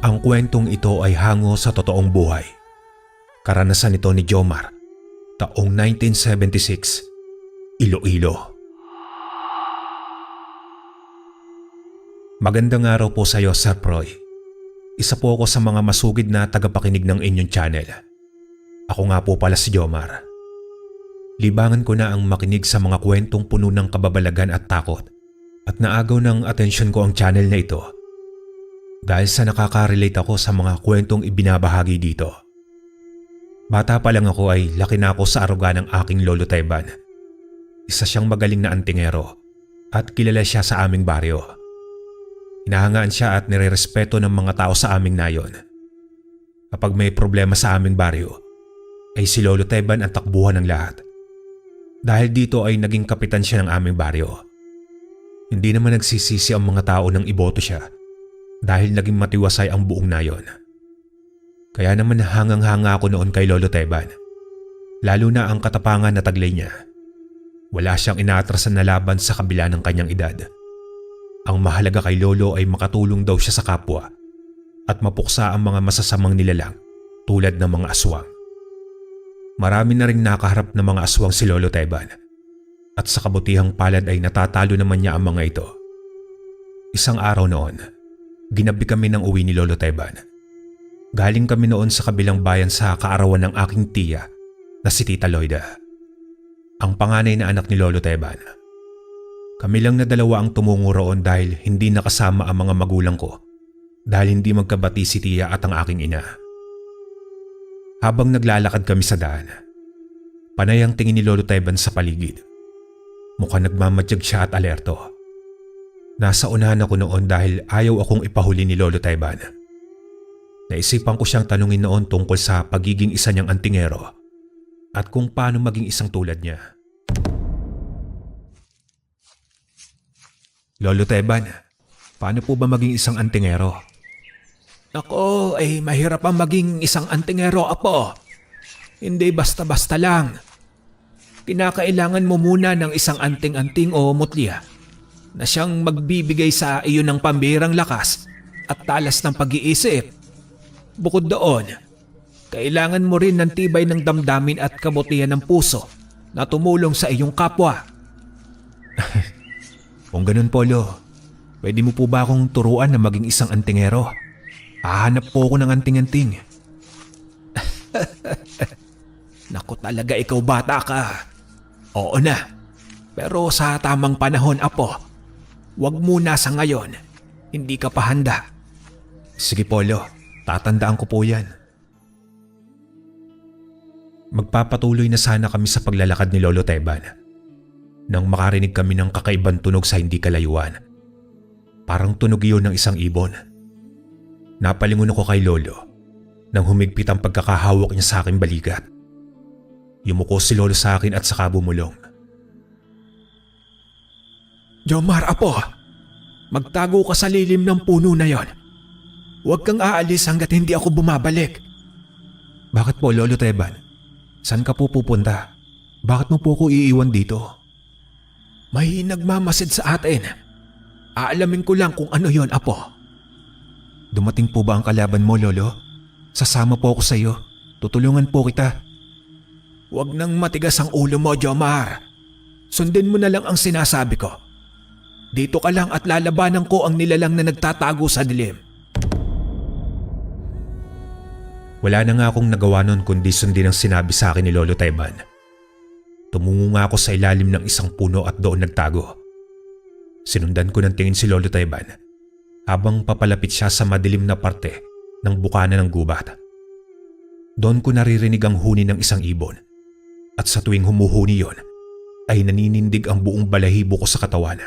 Ang kwentong ito ay hango sa totoong buhay. Karanasan ito ni Jomar, taong 1976, Iloilo. Magandang araw po sa iyo, Sir Proy. Isa po ako sa mga masugid na tagapakinig ng inyong channel. Ako nga po pala si Jomar. Libangan ko na ang makinig sa mga kwentong puno ng kababalagan at takot at naagaw ng atensyon ko ang channel na ito dahil sa nakaka-relate ako sa mga kwentong ibinabahagi dito. Bata pa lang ako ay laki na ako sa aruga ng aking lolo Teban. Isa siyang magaling na antingero at kilala siya sa aming baryo. Hinahangaan siya at nirerespeto ng mga tao sa aming nayon. Kapag may problema sa aming baryo, ay si Lolo Teban ang takbuhan ng lahat. Dahil dito ay naging kapitan siya ng aming baryo. Hindi naman nagsisisi ang mga tao nang iboto siya dahil naging matiwasay ang buong nayon. Kaya naman hangang-hanga ako noon kay Lolo Teban. Lalo na ang katapangan na taglay niya. Wala siyang inaatrasan na laban sa kabila ng kanyang edad. Ang mahalaga kay Lolo ay makatulong daw siya sa kapwa at mapuksa ang mga masasamang nilalang tulad ng mga aswang. Marami na ring nakaharap na mga aswang si Lolo Teban at sa kabutihang palad ay natatalo naman niya ang mga ito. Isang araw noon, ginabi kami ng uwi ni Lolo Teban. Galing kami noon sa kabilang bayan sa kaarawan ng aking tiya na si Tita Loida, ang panganay na anak ni Lolo Teban. Kami lang na dalawa ang tumungo roon dahil hindi nakasama ang mga magulang ko dahil hindi magkabati si tiya at ang aking ina. Habang naglalakad kami sa daan, panay ang tingin ni Lolo Teban sa paligid. Mukhang nagmamadyag siya at alerto. Nasa unahan ako noon dahil ayaw akong ipahuli ni Lolo Teban. Naisipan ko siyang tanungin noon tungkol sa pagiging isa niyang antingero at kung paano maging isang tulad niya. Lolo Teban, paano po ba maging isang antingero? Nako, ay mahirap ang maging isang antingero, apo. Hindi basta-basta lang. Kinakailangan mo muna ng isang anting-anting o mutya na siyang magbibigay sa iyo ng pambihirang lakas at talas ng pag-iisip. Bukod doon, kailangan mo rin ng tibay ng damdamin at kabutihan ng puso na tumulong sa iyong kapwa. Kung ganun po, Lo, pwede mo po ba akong turuan na maging isang antingero? Hahanap po ako ng anting-anting. Naku talaga, ikaw bata ka. Oo na, pero sa tamang panahon, apo. Huwag muna sa ngayon, hindi ka pa handa. Sige po, Lo, tatandaan ko po yan. Magpapatuloy na sana kami sa paglalakad ni Lolo Teban nang makarinig kami ng kakaibang tunog sa hindi kalayuan. Parang tunog iyon ng isang ibon. Napalingon ako kay Lolo nang humigpit ang pagkakahawak niya sa aking balikat. Yumuko si Lolo sa akin at saka bumulong. Jomar, apo, magtago ka sa lilim ng puno na yon. Huwag kang aalis hanggat hindi ako bumabalik. Bakit po, Lolo Teban? Saan ka po pupunta? Bakit mo po ko iiwan dito? May nagmamasid sa atin. Aalamin ko lang kung ano yon, apo. Dumating po ba ang kalaban mo, Lolo? Sasama po ako sa iyo. Tutulungan po kita. Huwag nang matigas ang ulo mo, Jomar. Sundin mo na lang ang sinasabi ko. Dito ka lang at lalabanan ko ang nilalang na nagtatago sa dilim. Wala na nga akong nagawa nun kundi sundin ang sinabi sa akin ni Lolo Teban. Tumungo nga ako sa ilalim ng isang puno at doon nagtago. Sinundan ko ng tingin si Lolo Teban habang papalapit siya sa madilim na parte ng bukana ng gubat. Doon ko naririnig ang huni ng isang ibon at sa tuwing humuhuni yon ay naninindig ang buong balahibo ko sa katawan.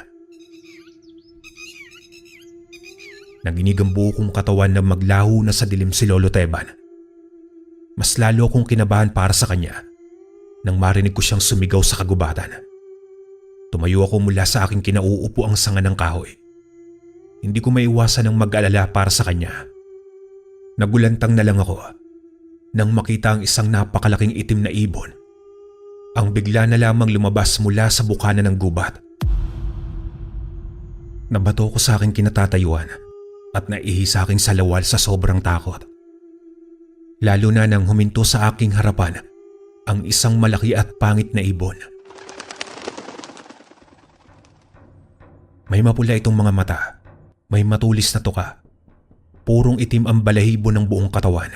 Nanginig ang buo kong katawan na maglaho na sa dilim si Lolo Teban. Mas lalo akong kinabahan para sa kanya nang marinig ko siyang sumigaw sa kagubatan. Tumayo ako mula sa aking kinauupo ang sanga ng kahoy. Hindi ko maiwasan ang mag-alala para sa kanya. Nagulantang na lang ako nang makita ang isang napakalaking itim na ibon. Ang bigla na lamang lumabas mula sa bukana ng gubat. Nabato ko sa aking kinatatayuan at naihi sa aking salawal sa sobrang takot. Lalo na nang huminto sa aking harapan ang isang malaki at pangit na ibon. May mapula itong mga mata, may matulis na tuka. Purong itim ang balahibo ng buong katawan.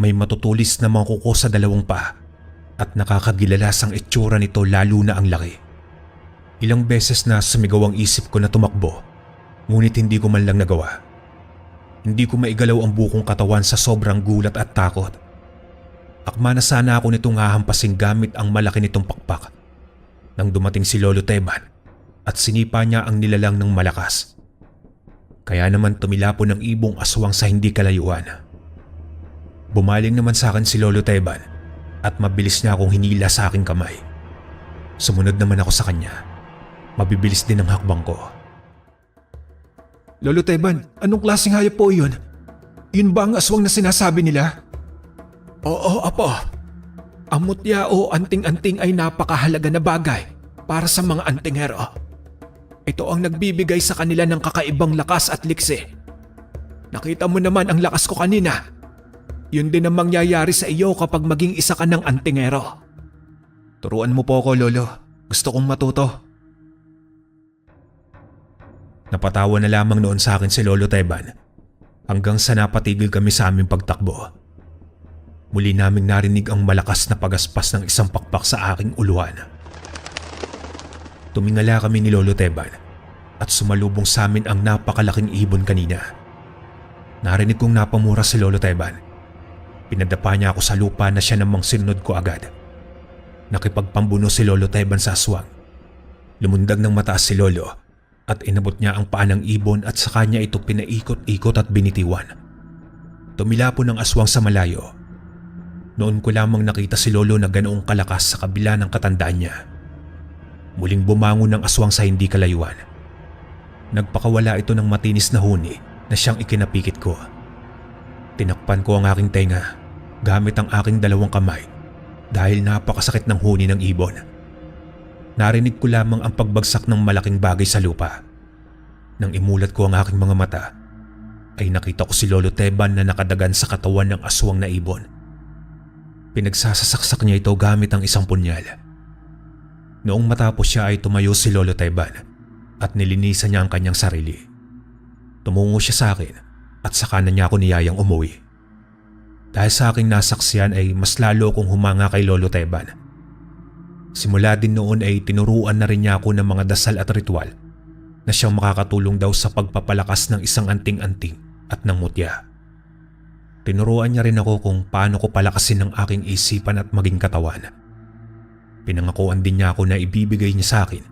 May matutulis na mga kuko sa dalawang paa at nakakagilalas ang itsura nito lalo na ang laki. Ilang beses na sumigaw ang isip ko na tumakbo, ngunit hindi ko man lang nagawa. Hindi ko maigalaw ang bukong katawan sa sobrang gulat at takot. Akma na sana ako nitong hahampasin gamit ang malaki nitong pakpak. Nang dumating si Lolo Teban at sinipa niya ang nilalang ng malakas. Kaya naman tumilapon ng ibong aswang sa hindi kalayuan. Bumaling naman sa akin si Lolo Teban at mabilis niya akong hinila sa aking kamay. Sumunod naman ako sa kanya. Mabibilis din ang hakbang ko. Lolo Teban, anong klaseng hayop po yun? Yun ba ang aswang na sinasabi nila? Oo, apo. Ang mutya o anting-anting ay napakahalaga na bagay para sa mga antingero. Ito ang nagbibigay sa kanila ng kakaibang lakas at liksi. Nakita mo naman ang lakas ko kanina. Yun din ang mangyayari sa iyo kapag maging isa ka ng antingero. Turuan mo po ako, Lolo. Gusto kong matuto. Napatawa na lamang noon sa akin si Lolo Teban hanggang sa napatigil kami sa aming pagtakbo. Muli naming narinig ang malakas na pagaspas ng isang pakpak sa aking uluhan. Tumingala kami ni Lolo Teban at sumalubong sa amin ang napakalaking ibon kanina. Narinig kong napamura si Lolo Teban. Pinadapa niya ako sa lupa na siya namang sinunod ko agad. Nakipagpambuno si Lolo Teban sa aswang. Lumundag ng mataas si Lolo at inabot niya ang paa ng ibon at sa kanya ito pinaikot-ikot at binitiwan. Tumilapon ang aswang sa malayo. Noon ko lamang nakita si Lolo na ganoong kalakas sa kabila ng katandaan niya. Muling bumangon ng aswang sa hindi kalayuan. Nagpakawala ito ng matinis na huni na siyang ikinapikit ko. Tinakpan ko ang aking tenga gamit ang aking dalawang kamay dahil napakasakit ng huni ng ibon. Narinig ko lamang ang pagbagsak ng malaking bagay sa lupa. Nang imulat ko ang aking mga mata, ay nakita ko si Lolo Teban na nakadagan sa katawan ng aswang na ibon. Pinagsasaksak niya ito gamit ang isang punyal. Noong matapos siya ay tumayo si Lolo Teban at nilinisan niya ang kanyang sarili. Tumungo siya sa akin at saka na niya ako niyayang umuwi. Dahil sa aking nasaksiyan ay mas lalo akong humanga kay Lolo Teban. Simula din noon ay tinuruan na rin niya ako ng mga dasal at ritual na siyang makakatulong daw sa pagpapalakas ng isang anting-anting at ng mutya. Tinuruan niya rin ako kung paano ko palakasin ang aking isipan at maging katawan. Pinangakuan din niya ako na ibibigay niya sa akin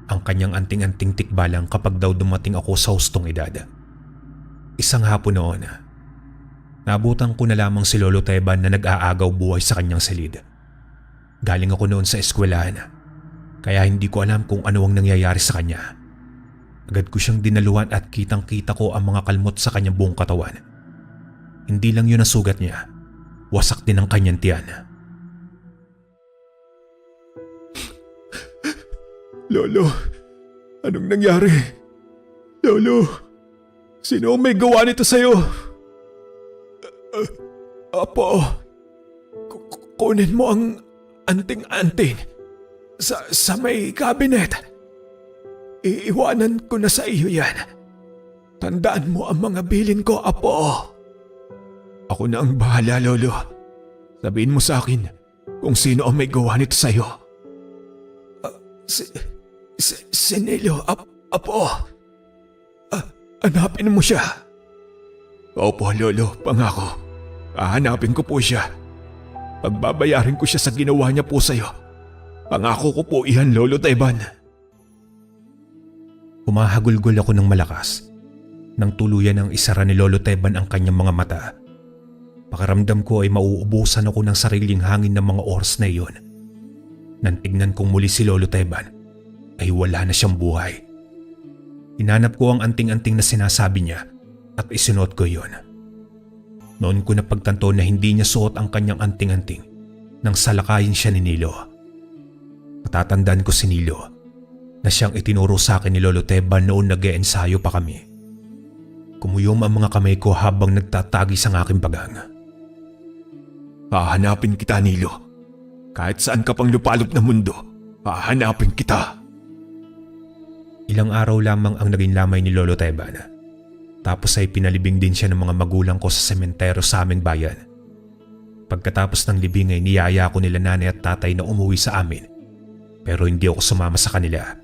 ang kanyang anting-anting tikbalang kapag daw dumating ako sa hustong edad. Isang hapon noon, nabutan ko na lamang si Lolo Teban na nag-aagaw buhay sa kanyang silid. Galing ako noon sa eskwelahan, kaya hindi ko alam kung ano ang nangyayari sa kanya. Agad ko siyang dinaluhan at kitang-kita ko ang mga kalmot sa kanyang buong katawan. Hindi lang yun ang sugat niya, wasak din ang kanyang tiyan. Lolo, anong nangyari? Lolo, sino ang may gawa nito sa'yo? Apo, kunin mo ang anting-anting sa may cabinet. Iiwanan ko na sa iyo yan. Tandaan mo ang mga bilin ko, Apo. Ako na ang bahala, Lolo. Sabihin mo sa akin kung sino ang may gawa nito sa'yo. Si Nilo, Apo. Hanapin mo siya. Opo, Lolo, pangako. Hahanapin ko po siya. Pagbabayarin ko siya sa ginawa niya po sa'yo. Pangako ko po iyan, Lolo Teban. Humahagulgol ako ng malakas nang tuluyan ng isara ni Lolo Teban ang kanyang mga mata. Pakiramdam ko ay mauubusan ako ng sariling hangin ng mga oras na iyon. Nang tignan kong muli si Lolo Teban, ay wala na siyang buhay. Hinanap ko ang anting-anting na sinasabi niya at isinuot ko iyon. Noon ko napagtanto na hindi niya suot ang kanyang anting-anting nang salakayin siya ni Nilo. Matatandaan ko si Nilo na siyang itinuro sa akin ni Lolo Teban noon nag-eensayo pa kami. Kumuyom ang mga kamay ko habang nagtatagi sa aking bagang. Hahanapin kita, Nilo. Kahit saan ka pang lupalop na mundo, hahanapin kita. Ilang araw lamang ang naging lamay ni Lolo Teban. Tapos ay pinalibing din siya ng mga magulang ko sa sementero sa aming bayan. Pagkatapos ng libing ay niyaya ko nila nanay at tatay na umuwi sa amin, pero hindi ako sumama sa kanila.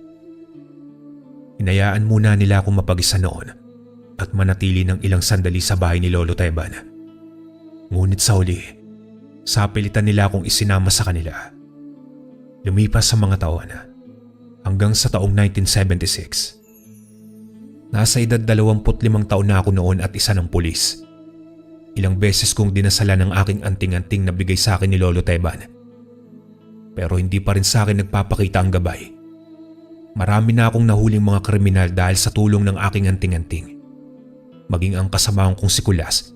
Hinayaan muna nila akong mapag-isa noon at manatili ng ilang sandali sa bahay ni Lolo Teban. Ngunit sa huli, sapilitan nila akong isinama sa kanila. Lumipas sa mga taon hanggang sa taong 1976. Nasa edad 25 taon na ako noon at isa ng pulis. Ilang beses kong dinasala ng aking anting-anting na bigay sa akin ni Lolo Teban. Pero hindi pa rin sa akin nagpapakita ang gabay. Marami na akong nahuling mga kriminal dahil sa tulong ng aking anting-anting. Maging ang kasamahan kong si Kulas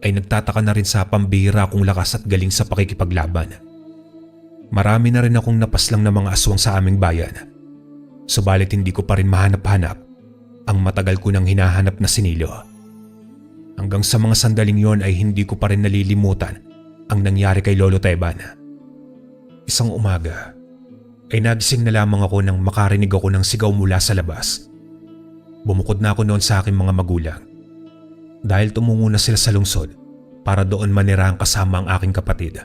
ay nagtataka na rin sa pambihira kong lakas at galing sa pakikipaglaban. Marami na rin akong napaslang na mga aswang sa aming bayan. Subalit hindi ko pa rin mahanap-hanap ang matagal ko nang hinahanap na si Nilo. Hanggang sa mga sandaling yon ay hindi ko pa rin nalilimutan ang nangyari kay Lolo Teban. Isang umaga ay nagising na lamang ako nang makarinig ako ng sigaw mula sa labas. Bumukod na ako noon sa aking mga magulang dahil tumungo na sila sa lungsod para doon manirahan kasama ang aking kapatid.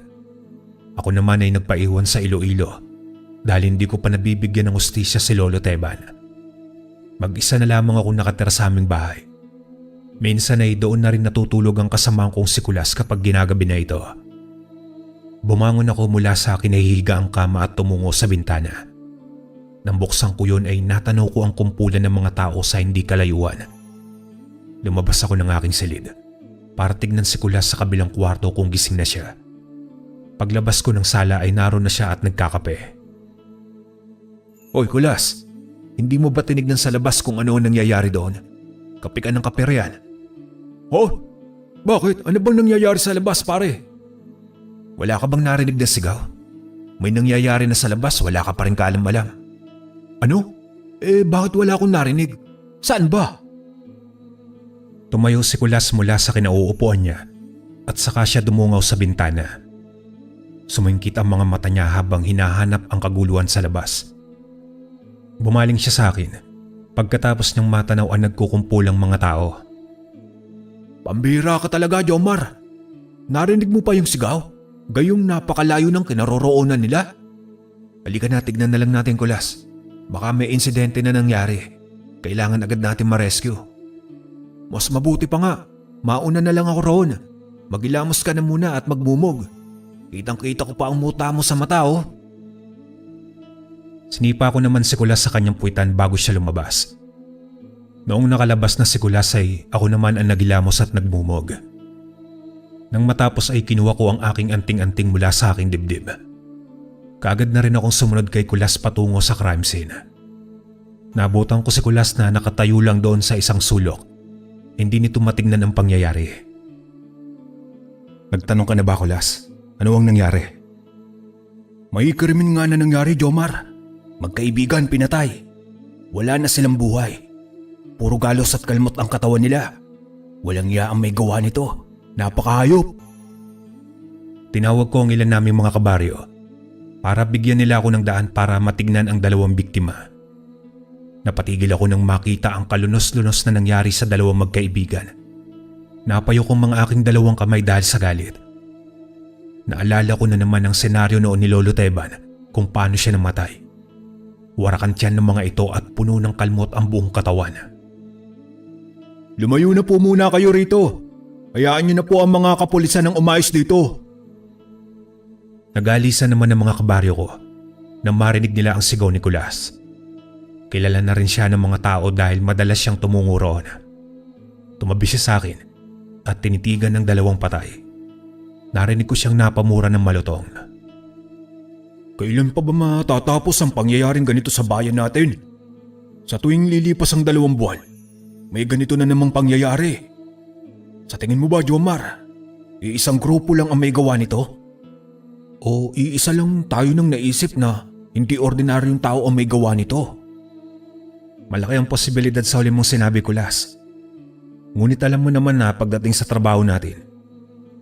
Ako naman ay nagpaiwan sa Iloilo dahil hindi ko pa nabibigyan ng hustisya si Lolo Teban. Mag-isa na lamang ako nakatira sa aming bahay. Minsan ay doon na rin natutulog ang kasamahan kong si Kulas kapag ginagabi na ito. Bumangon ako mula sa kinahihiga ang kama at tumungo sa bintana. Nang buksan ko yun ay natanaw ko ang kumpulan ng mga tao sa hindi kalayuan. Lumabas ako ng aking silid para tignan si Kulas sa kabilang kwarto kung gising na siya. Paglabas ko ng sala ay naroon na siya at nagkakape. Hoy Kulas, hindi mo ba tinignan sa labas kung ano ang nangyayari doon? Kape ka ng kape riyan. Oh, bakit? Ano bang nangyayari sa labas pare? Wala ka bang narinig na sigaw? May nangyayari na sa labas, wala ka pa rin kaalam-alam. Ano? Bakit wala akong narinig? Saan ba? Tumayo si Kulas mula sa kinauupuan niya at saka siya dumungaw sa bintana. Sumingkit ang mga mata niya habang hinahanap ang kaguluhan sa labas. Bumaling siya sa akin pagkatapos niyang matanaw ang nagkukumpulang mga tao. Pambira ka talaga, Jomar. Narinig mo pa yung sigaw? Gayong napakalayo ng kinaroroonan nila? Halika na, tignan na lang natin, Kulas. Baka may insidente na nangyari. Kailangan agad natin ma-rescue. Mas mabuti pa nga, mauna na lang ako roon. Magilamos ka na muna at magmumog. Kitang-kita ko pa ang muta mo sa mata, oh. Sinipa ko naman si Kulas sa kanyang puwitan bago siya lumabas. Noong nakalabas na si Kulas ay ako naman ang nagilamos at nagmumog. Nang matapos ay kinuha ko ang aking anting-anting mula sa aking dibdib. Kaagad na rin akong sumunod kay Kulas patungo sa crime scene. Nabutan ko si Kulas na nakatayo lang doon sa isang sulok. Hindi nito matignan ang pangyayari. Nagtanong ka na ba, Kulas? Ano ang nangyari? May krimen nga na nangyari, Jomar. Magkaibigan pinatay. Wala na silang buhay. Puro galos at kalmot ang katawan nila. Walang iya ang may gawa nito. Napakahayop. Tinawag ko ang ilan naming mga kabaryo para bigyan nila ako ng daan para matignan ang dalawang biktima. Napatigil ako nang makita ang kalunos-lunos na nangyari sa dalawang magkaibigan. Napayo kong mga aking dalawang kamay dahil sa galit. Naalala ko na naman ang senaryo noon ni Lolo Teban kung paano siya namatay. Warakan tiyan ng mga ito at puno ng kalmot ang buong katawan. Lumayo na po muna kayo rito. Hayaan niyo na po ang mga kapulisan ng umayos dito. Nagalisan naman ng mga kabaryo ko nang marinig nila ang sigaw ni Kulas. Kilala na rin siya ng mga tao dahil madalas siyang tumungo roon. Tumabi siya sa akin at tinitigan ng dalawang patay. Narinig ko siyang napamura ng malutong. Kailan pa ba matatapos ang pangyayaring ganito sa bayan natin? Sa tuwing lilipas ang 2 buwan, may ganito na namang pangyayari. Sa tingin mo ba, Jomar, iisang grupo lang ang may gawa nito? O iisa lang tayo nang naisip na hindi ordinaryong tao ang may gawa nito? Malaki ang posibilidad sa huli mong sinabi, Kulas. Ngunit alam mo naman na pagdating sa trabaho natin,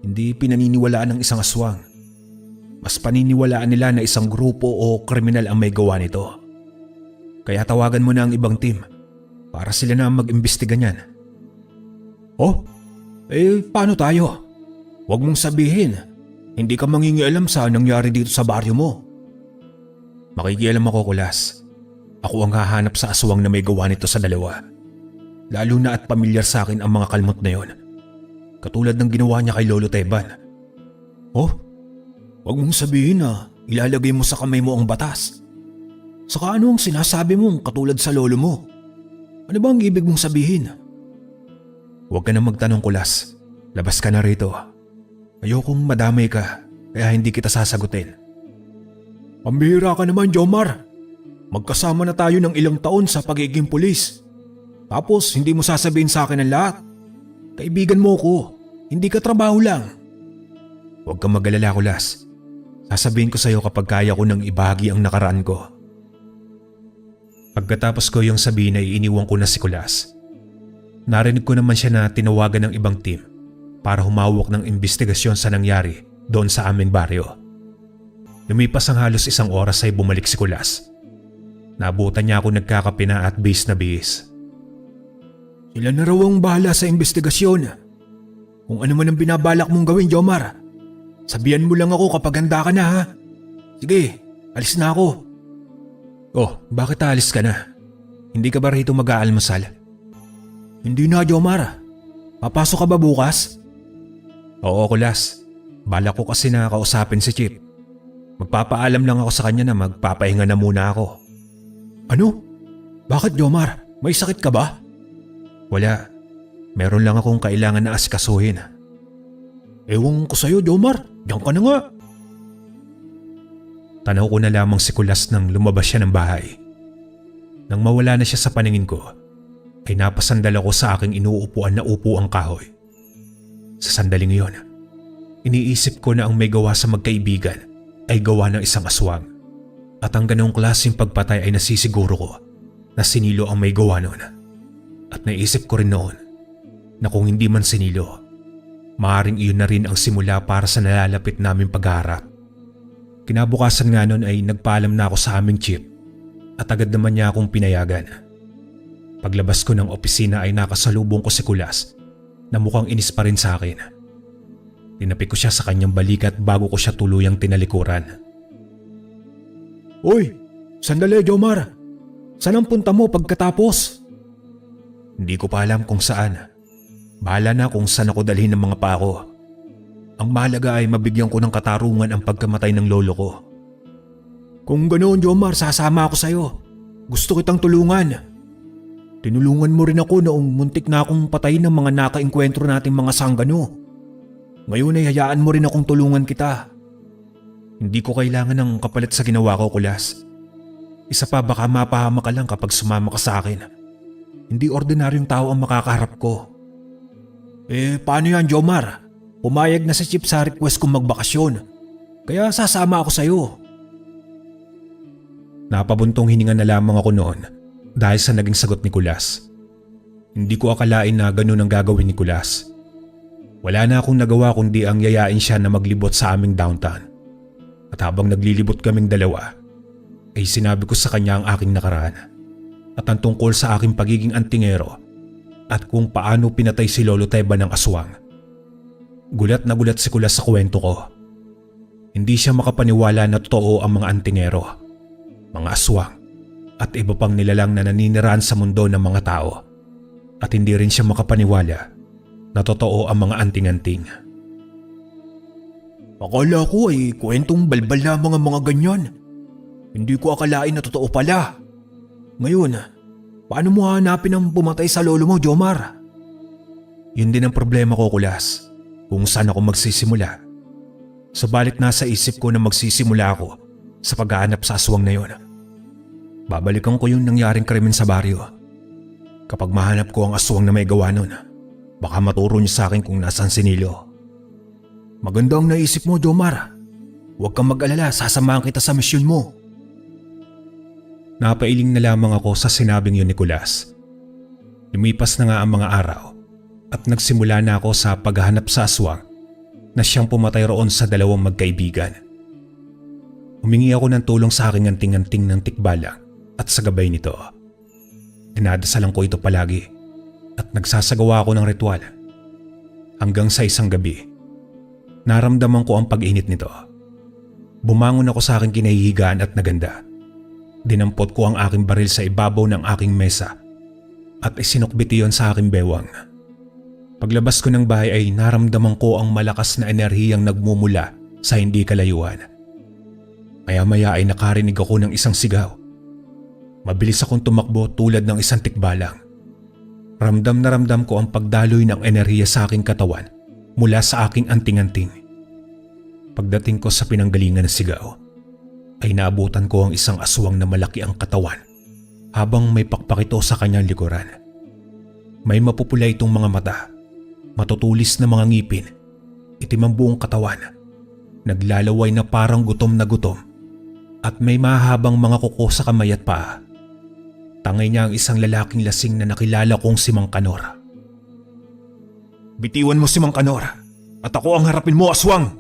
hindi pinaniniwalaan ng isang aswang. Mas paniniwalaan nila na isang grupo o kriminal ang may gawa nito. Kaya tawagan mo na ang ibang team para sila na mag-imbestiga niyan. Oh, paano tayo? Huwag mong sabihin, hindi ka mangingialam sa nangyari dito sa baryo mo. Makikialam ako, Kulas. Ako ang hahanap sa aswang na may gawa nito sa dalawa. Lalo na at pamilyar sa akin ang mga kalmot na yon. Katulad ng ginawa niya kay Lolo Teban. Oh, huwag mong sabihin na ilalagay mo sa kamay mo ang batas. Saka ano ang sinasabi mong katulad sa lolo mo? Ano ba ang ibig mong sabihin? Huwag ka na magtanong, Kulas. Labas ka na rito. Ayokong madamay ka, kaya hindi kita sasagutin. Pambihira ka naman, Jomar. Magkasama na tayo ng ilang taon sa pagiging pulis. Tapos hindi mo sasabihin sa akin ang lahat. Kaibigan mo ko, hindi ka trabaho lang. Huwag kang mag-alala, Kulas. Sasabihin ko sa iyo kapag kaya ko nang ibahagi ang nakaraan ko. Pagkatapos ko yung sabihin ay iniwan ko na si Kulas. Narinig ko naman siya na tinawagan ng ibang team para humawak ng investigasyon sa nangyari doon sa aming baryo. Lumipas ang halos 1 oras ay bumalik si Kulas. Naabutan niya ako nagkakape na at bihis na bihis. Sila na raw ang bahala sa investigasyon. Kung ano man ang binabalak mong gawin, Jomar, sabihan mo lang ako kapag handa ka na, ha? Sige, alis na ako. Oh, bakit aalis ka na? Hindi ka ba rito mag-aalmusal? Hindi na, Jomar. Papasok ka ba bukas? Oo, Kulas. Balak ko kasi na kausapin si Chip. Magpapaalam lang ako sa kanya na magpapahinga na muna ako. Ano? Bakit, Jomar? May sakit ka ba? Wala. Meron lang akong kailangan na asikasuhin. Ewan ko sa'yo, Jomar. Diyan ka na nga. Tanaw ko na lamang si Kulas nang lumabas siya ng bahay. Nang mawala na siya sa paningin ko, ay napasandal ako sa aking inuupuan na upo ang kahoy. Sa sandaling iyon, iniisip ko na ang may gawa sa magkaibigan ay gawa ng isang aswang. At ang ganong klaseng pagpatay ay nasisiguro ko na sinilo ang may gawa noon. At naisip ko rin noon na kung hindi man sinilo, maaaring iyon na rin ang simula para sa nalalapit naming pagharap. Kinabukasan nga noon ay nagpaalam na ako sa aming chief at agad naman niya akong pinayagan. Paglabas ko ng opisina ay nakasalubong ko si Kulas na mukhang inis pa rin sa akin. Tinapik ko siya sa kanyang balikat bago ko siya tuluyang tinalikuran. Uy, sandali, Jomar. Saan ang punta mo pagkatapos? Hindi ko pa alam kung saan. Bahala na kung saan ako dalhin ng mga pako. Ang mahalaga ay mabigyan ko ng katarungan ang pagkamatay ng lolo ko. Kung ganoon, Jomar, sasama ako sa'yo. Gusto kitang tulungan. Tinulungan mo rin ako noong muntik na akong patayin ng mga nakaengkwentro nating mga sanggano. Ngayon ay hayaan mo rin akong tulungan kita. Hindi ko kailangan ng kapalit sa ginawa ko, Kulas. Isa pa, baka mapahama ka lang kapag sumama ka sa akin. Hindi ordinaryong tao ang makakaharap ko. Paano yan, Jomar? Pumayag na si Chip sa request kong magbakasyon. Kaya sasama ako sa'yo. Napabuntong hininga na lamang ako noon dahil sa naging sagot ni Kulas. Hindi ko akalain na ganun ang gagawin ni Kulas. Wala na akong nagawa kundi ang yayain siya na maglibot sa aming downtown. At habang naglilibot kaming dalawa, ay sinabi ko sa kanya ang aking nakaraan at ang tungkol sa aking pagiging antingero at kung paano pinatay si Lolo Teba ng aswang. Gulat na gulat si Kulas sa kwento ko. Hindi siya makapaniwala na totoo ang mga antingero, mga aswang at iba pang nilalang na naninirahan sa mundo ng mga tao. At hindi rin siya makapaniwala na totoo ang mga anting-anting. Akala ko ay kwentong balbal lamang ang mga ganyan. Hindi ko akalain na totoo pala. Ngayon, paano mo hanapin ang pumatay sa lolo mo, Jomar? Yun din ang problema ko, Kulas. Kung saan ako magsisimula. Subalit nasa isip ko na magsisimula ako sa paghahanap sa aswang na yon. Babalikan ko yung nangyaring krimen sa baryo. Kapag mahanap ko ang aswang na may gawa nun, baka maturo niya sa akin kung nasaan si Nilo. Maganda ang naisip mo, Jomar. Huwag kang mag-alala, sasamahan kita sa misyon mo. Napailing na lamang ako sa sinabing yun ni Kulas. Lumipas na nga ang mga araw at nagsimula na ako sa paghahanap sa aswang na siyang pumatay roon sa dalawang magkaibigan. Humingi ako ng tulong sa aking anting-anting ng tikbalang at sa gabay nito. Dinadasalan ko ito palagi at nagsasagawa ako ng ritual. Hanggang sa isang gabi, naramdaman ko ang pag-init nito. Bumangon ako sa aking kinahihigaan at naganda. Dinampot ko ang aking baril sa ibabaw ng aking mesa at isinukbit iyon sa aking bewang. Paglabas ko ng bahay ay naramdaman ko ang malakas na enerhiyang nagmumula sa hindi kalayuan. Maya-maya ay nakarinig ako ng isang sigaw. Mabilis akong tumakbo tulad ng isang tikbalang. Ramdam na ramdam ko ang pagdaloy ng enerhiya sa aking katawan mula sa aking anting-anting. Pagdating ko sa pinanggalingan ng sigaw, ay naabutan ko ang isang aswang na malaki ang katawan habang may pakpak ito sa kanyang likuran. May mapupula itong mga mata, matutulis na mga ngipin, itim ang buong katawan, naglalaway na parang gutom na gutom, at may mahabang mga kuko sa kamay at paa. Tangay niya ang isang lalaking lasing na nakilala kong si Mang Kanor. "Bitiwan mo si Mang Kanor at ako ang harapin mo, aswang!"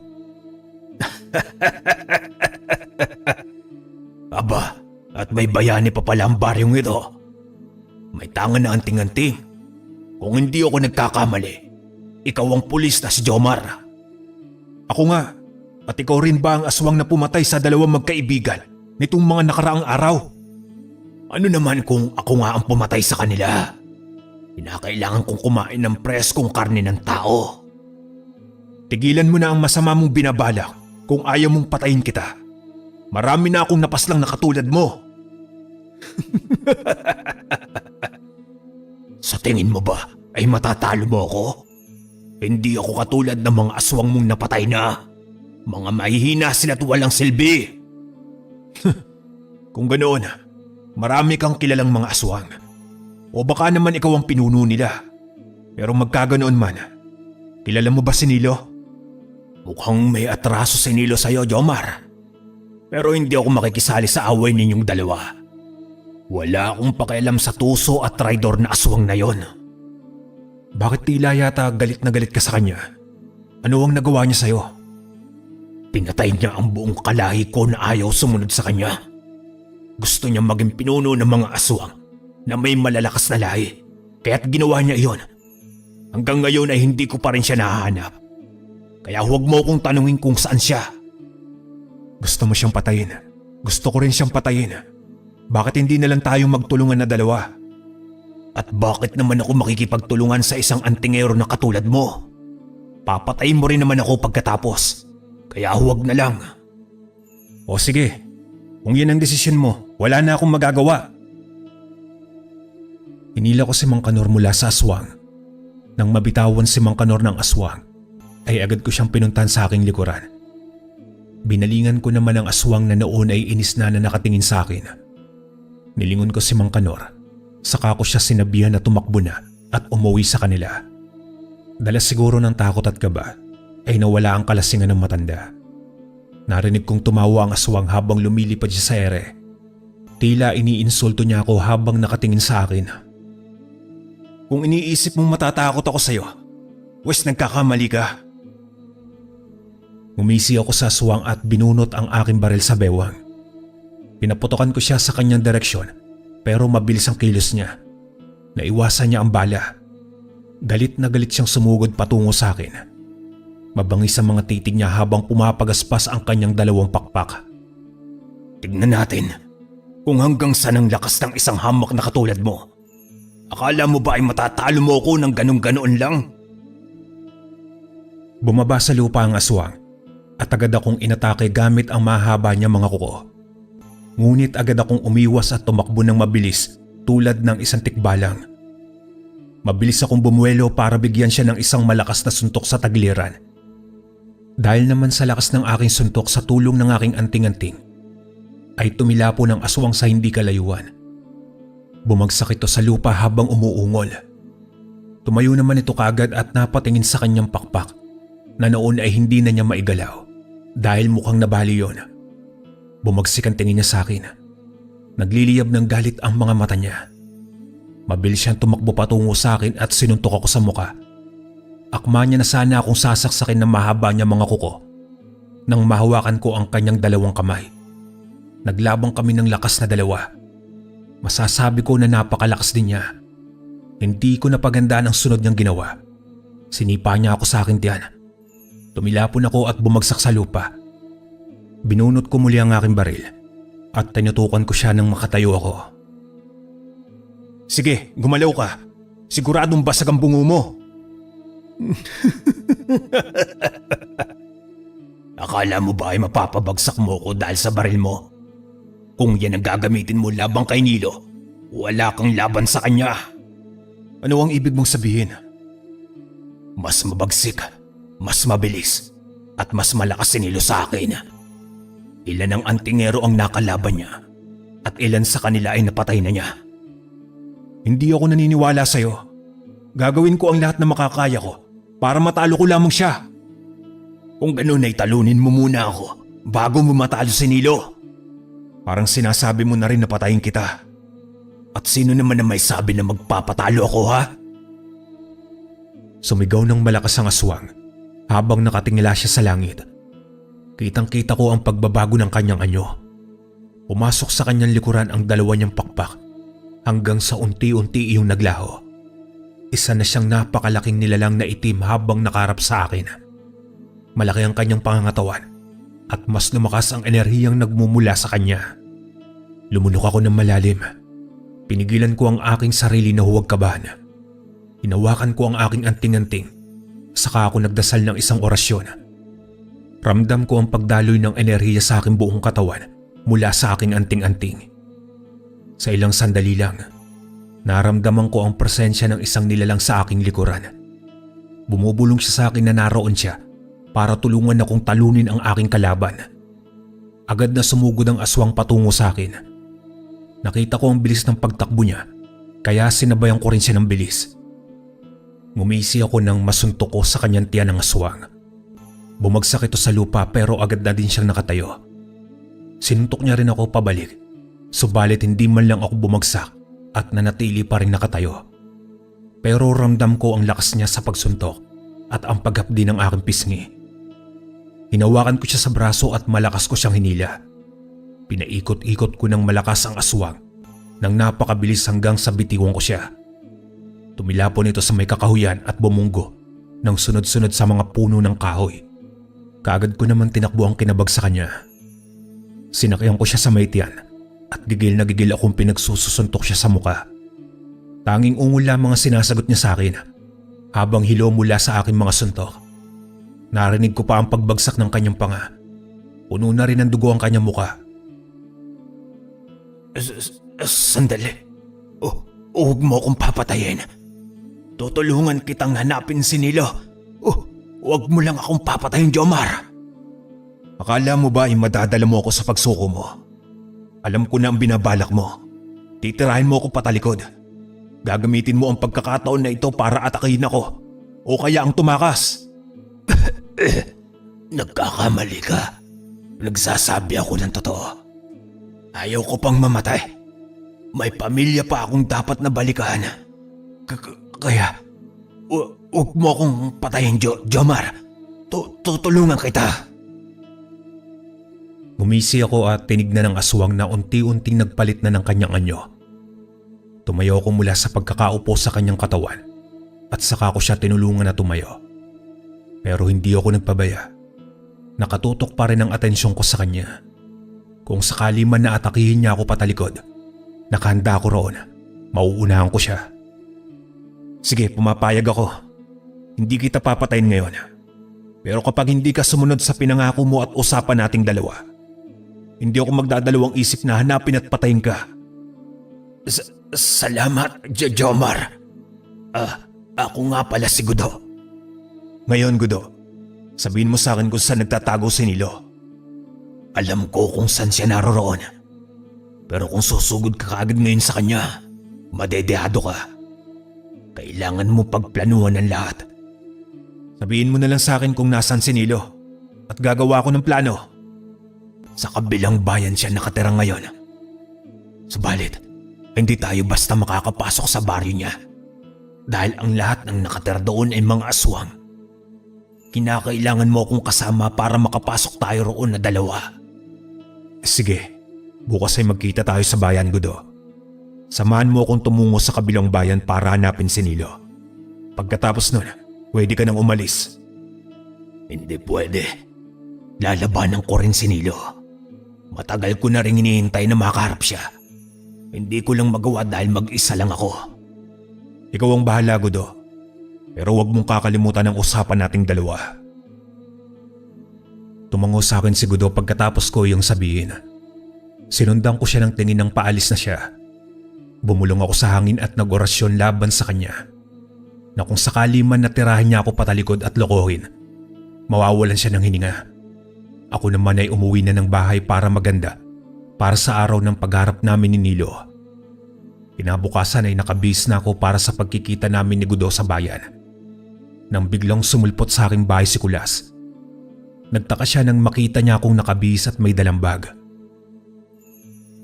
Aba, at may bayani pa pala ang baryong ito. May tangan na anting-anting. Kung hindi ako nagkakamali, ikaw ang pulis na si Jomar. "Ako nga, at ikaw rin ba ang aswang na pumatay sa dalawang magkaibigan nitong mga nakaraang araw?" Ano naman kung ako nga ang pumatay sa kanila? Kinakailangan kong kumain ng preskong karne ng tao. "Tigilan mo na ang masama mong binabalak kung ayaw mong patayin kita. Marami na akong napaslang na katulad mo." Sa tingin mo ba ay matatalo mo ako? Hindi ako katulad ng mga aswang mong napatay na. Mga mahihina sila't walang silbi. Kung ganoon, marami kang kilalang mga aswang. O baka naman ikaw ang pinuno nila. Pero magkaganoon man, kilala mo ba si Nilo? Mukhang may atraso si Nilo sa'yo, Jomar. Pero hindi ako makikisali sa away ninyong dalawa. Wala akong pakialam sa tuso at traidor na aswang na yon. Bakit tila yata galit na galit ka sa kanya? Ano ang nagawa niya sa'yo? Pinatay niya ang buong kalahi ko na ayaw sumunod sa kanya. Gusto niya maging pinuno ng mga aswang na may malalakas na lahi, kaya't ginawa niya iyon. Hanggang ngayon ay hindi ko pa rin siya nahahanap. Kaya huwag mo kong tanungin kung saan siya. Gusto mo siyang patayin. Gusto ko rin siyang patayin. Bakit hindi na lang tayo magtulungan na dalawa? At bakit naman ako makikipagtulungan sa isang antingero na katulad mo? Papatayin mo rin naman ako pagkatapos. Kaya huwag na lang. O sige, kung yan ang desisyon mo, wala na akong magagawa. Hinila ko si Mang Kanor mula sa aswang. Nang mabitawan si Mang Kanor ng aswang, ay agad ko siyang pinuntan sa aking likuran. Binalingan ko naman ang aswang na noon ay inis na nakatingin sa akin. Nilingon ko si Mang Kanor, saka ko siya sinabihan na tumakbo na at umuwi sa kanila. Dala siguro ng takot at kaba, ay nawala ang kalasingan ng matanda. Narinig kong tumawa ang aswang habang lumilipad siya sa ere. Tila iniinsulto niya ako habang nakatingin sa akin. Kung iniisip mong matatakot ako sa'yo, wes nagkakamali ka. Umisi ako sa aswang at binunot ang aking baril sa bewang. Pinaputokan ko siya sa kanyang direksyon pero mabilis ang kilos niya. Naiwasan niya ang bala. Galit na galit siyang sumugod patungo sa akin. Mabangis ang mga titig niya habang pumapagaspas ang kanyang dalawang pakpak. Tignan natin kung hanggang saan ang lakas ng isang hamak na katulad mo. Akala mo ba ay matatalo mo ko ng ganun-ganoon lang? Bumaba sa lupa ang aswang at agad akong inatake gamit ang mahaba niya mga kuko. Ngunit agad akong umiwas at tumakbo ng mabilis tulad ng isang tikbalang. Mabilis akong bumuelo para bigyan siya ng isang malakas na suntok sa tagliran. Dahil naman sa lakas ng aking suntok sa tulong ng aking anting-anting, ay tumilapo ng aswang sa hindi kalayuan. Bumagsak ito sa lupa habang umuungol. Tumayo naman ito kagad at napatingin sa kanyang pakpak na noon ay hindi na niya maigalaw dahil mukhang nabali yon. Bumagsik ang tingin niya sa akin. Nagliliyab ng galit ang mga mata niya. Mabilis siyang tumakbo patungo sa akin at sinuntok ako sa muka Akma niya na sana akong sasaksakin ng mahaba niya mga kuko nang mahawakan ko ang kanyang dalawang kamay. Naglabang kami ng lakas na dalawa. Masasabi ko na napakalakas din niya. Hindi ko napagandaan ang sunod niyang ginawa. Sinipa niya ako sa aking tiyan. Tumilapon ako at bumagsak sa lupa. Binunot ko muli ang aking baril at tinutukan ko siya nang makatayo ako. Sige, gumalaw ka. Siguradong basag ang bungo mo. Akala mo ba ay mapapabagsak mo ko dahil sa baril mo? Kung yan ang gagamitin mo labang kay Nilo, wala kang laban sa kanya. Ano ang ibig mong sabihin? Mas mabagsik, mas mabilis, at mas malakas si Nilo sa akin. Ilan ang antingero ang nakalaban niya, at ilan sa kanila ay napatay na niya. Hindi ako naniniwala sa'yo. Gagawin ko ang lahat na makakaya ko para matalo ko lamang siya. Kung gano'n ay talunin mo muna ako bago mo matalo si Nilo. Parang sinasabi mo na rin na patayin kita. At sino naman na may sabi na magpapatalo ako, ha? Sumigaw ng malakas ang aswang habang nakatingala siya sa langit. Kitang-kita ko ang pagbabago ng kanyang anyo. Pumasok sa kanyang likuran ang dalawa niyang pakpak hanggang sa unti-unti iyong naglaho. Isa na siyang napakalaking nilalang na itim habang nakaharap sa akin. Malaki ang kanyang pangangatawan at mas lumakas ang enerhiyang nagmumula sa kanya. Lumunok ako ng malalim. Pinigilan ko ang aking sarili na huwag kabahan. Hinawakan ko ang aking anting-anting. Saka ako nagdasal ng isang orasyon. Ramdam ko ang pagdaloy ng enerhiya sa aking buong katawan mula sa aking anting-anting. Sa ilang sandali lang, naramdaman ko ang presensya ng isang nilalang sa aking likuran. Bumubulong siya sa akin na naroon siya para tulungan akong talunin ang aking kalaban. Agad na sumugod ang aswang patungo sa akin. Nakita ko ang bilis ng pagtakbo niya, kaya sinabayan ko rin siya ng bilis. Ngumisi ako nang masuntok ko sa kanyang tiyan ng aswang. Bumagsak ito sa lupa pero agad na din siyang nakatayo. Sinuntok niya rin ako pabalik, subalit hindi man lang ako bumagsak at nanatili pa rin nakatayo. Pero ramdam ko ang lakas niya sa pagsuntok at ang paghapdi ng aking pisngi. Hinawakan ko siya sa braso at malakas ko siyang hinila. Pinaikot-ikot ko ng malakas ang aswang nang napakabilis hanggang sa bitiwan ko siya. Tumilapon ito sa may kakahuyan at bumunggo ng sunod-sunod sa mga puno ng kahoy. Kaagad ko naman tinakbo ang kinabag sa kanya. Sinakyan ko siya sa may tiyan at gigil na gigil akong pinagsusuntok siya sa muka. Tanging ungol lamang ang sinasagot niya sa akin habang hilo mula sa aking mga suntok. Narinig ko pa ang pagbagsak ng kanyang panga. Puno na rin ng dugo ang kanyang muka. Sandali. Huwag mo akong papatayin. Tutulungan kitang hanapin si Nilo. Huwag mo lang akong papatayin, Jomar. Akala mo ba ay madadala mo ako sa pagsuko mo? Alam ko na ang binabalak mo. Titirahin mo ako patalikod. Gagamitin mo ang pagkakataon na ito para atakihin ako. O kaya ang tumakas. Nagkakamali ka. Nagsasabi ako ng totoo. Ayaw ko pang mamatay. May pamilya pa akong dapat na balikan. Kaya, huwag mo akong patayin, Jomar. Tutulungan kita. Gumisi ako at tinignan ng aswang na unti-unting nagpalit na ng kanyang anyo. Tumayo ako mula sa pagkakaupo sa kanyang katawan at saka ko siya tinulungan na tumayo. Pero hindi ako nagpabaya. Nakatutok pa rin ang atensyon ko sa kanya. Kung sakali man na atakihin niya ako patalikod, nakahanda ako roon. Mauunahan ko siya. Sige, pumapayag ako. Hindi kita papatayin ngayon. Pero kapag hindi ka sumunod sa pinangako mo at usapan nating dalawa, hindi ako magdadalawang isip na hanapin at patayin ka. Salamat, Jomar. Ako nga pala si Gudo. Ngayon, Gudo, sabihin mo sa akin kung saan nagtatago si Nilo. Alam ko kung saan siya naroroon. Pero kung susugod ka kaagad ngayon sa kanya, madedehado ka. Kailangan mo pagplanuhan ng lahat. Sabihin mo na lang sa akin kung nasaan si Nilo at gagawa ko ng plano. Sa kabilang bayan siya nakatira ngayon. Subalit, hindi tayo basta makakapasok sa baryo niya. Dahil ang lahat ng nakatira doon ay mga aswang Kinakailangan mo akong kasama para makapasok tayo roon na dalawa. Sige, bukas ay magkita tayo sa bayan, Gudo. Samahan mo akong tumungo sa kabilang bayan para hanapin si Nilo. Pagkatapos nun, pwede ka nang umalis. Hindi pwede. Lalabanan ko rin si Nilo. Matagal ko na rin hinihintay na makaharap siya. Hindi ko lang magawa dahil mag-isa lang ako. Ikaw ang bahala, Gudo. Pero huwag mong kakalimutan ang usapan nating dalawa. Tumango sa akin si Gudo pagkatapos ko yung sabihin. Sinundan ko siya ng tingin ng paalis na siya. Bumulong ako sa hangin at nag-orasyon laban sa kanya. Na kung sakali man natirahan niya ako patalikod at lokohin, mawawalan siya ng hininga. Ako naman ay umuwi na ng bahay para maganda para sa araw ng pagharap namin ni Nilo. Kinabukasan ay nakabihis na ako para sa pagkikita namin ni Gudo sa bayan. Nang biglang sumulpot sa aking bahay si Kulas. Nagtaka siya nang makita niya akong nakabihis at may dalang bag.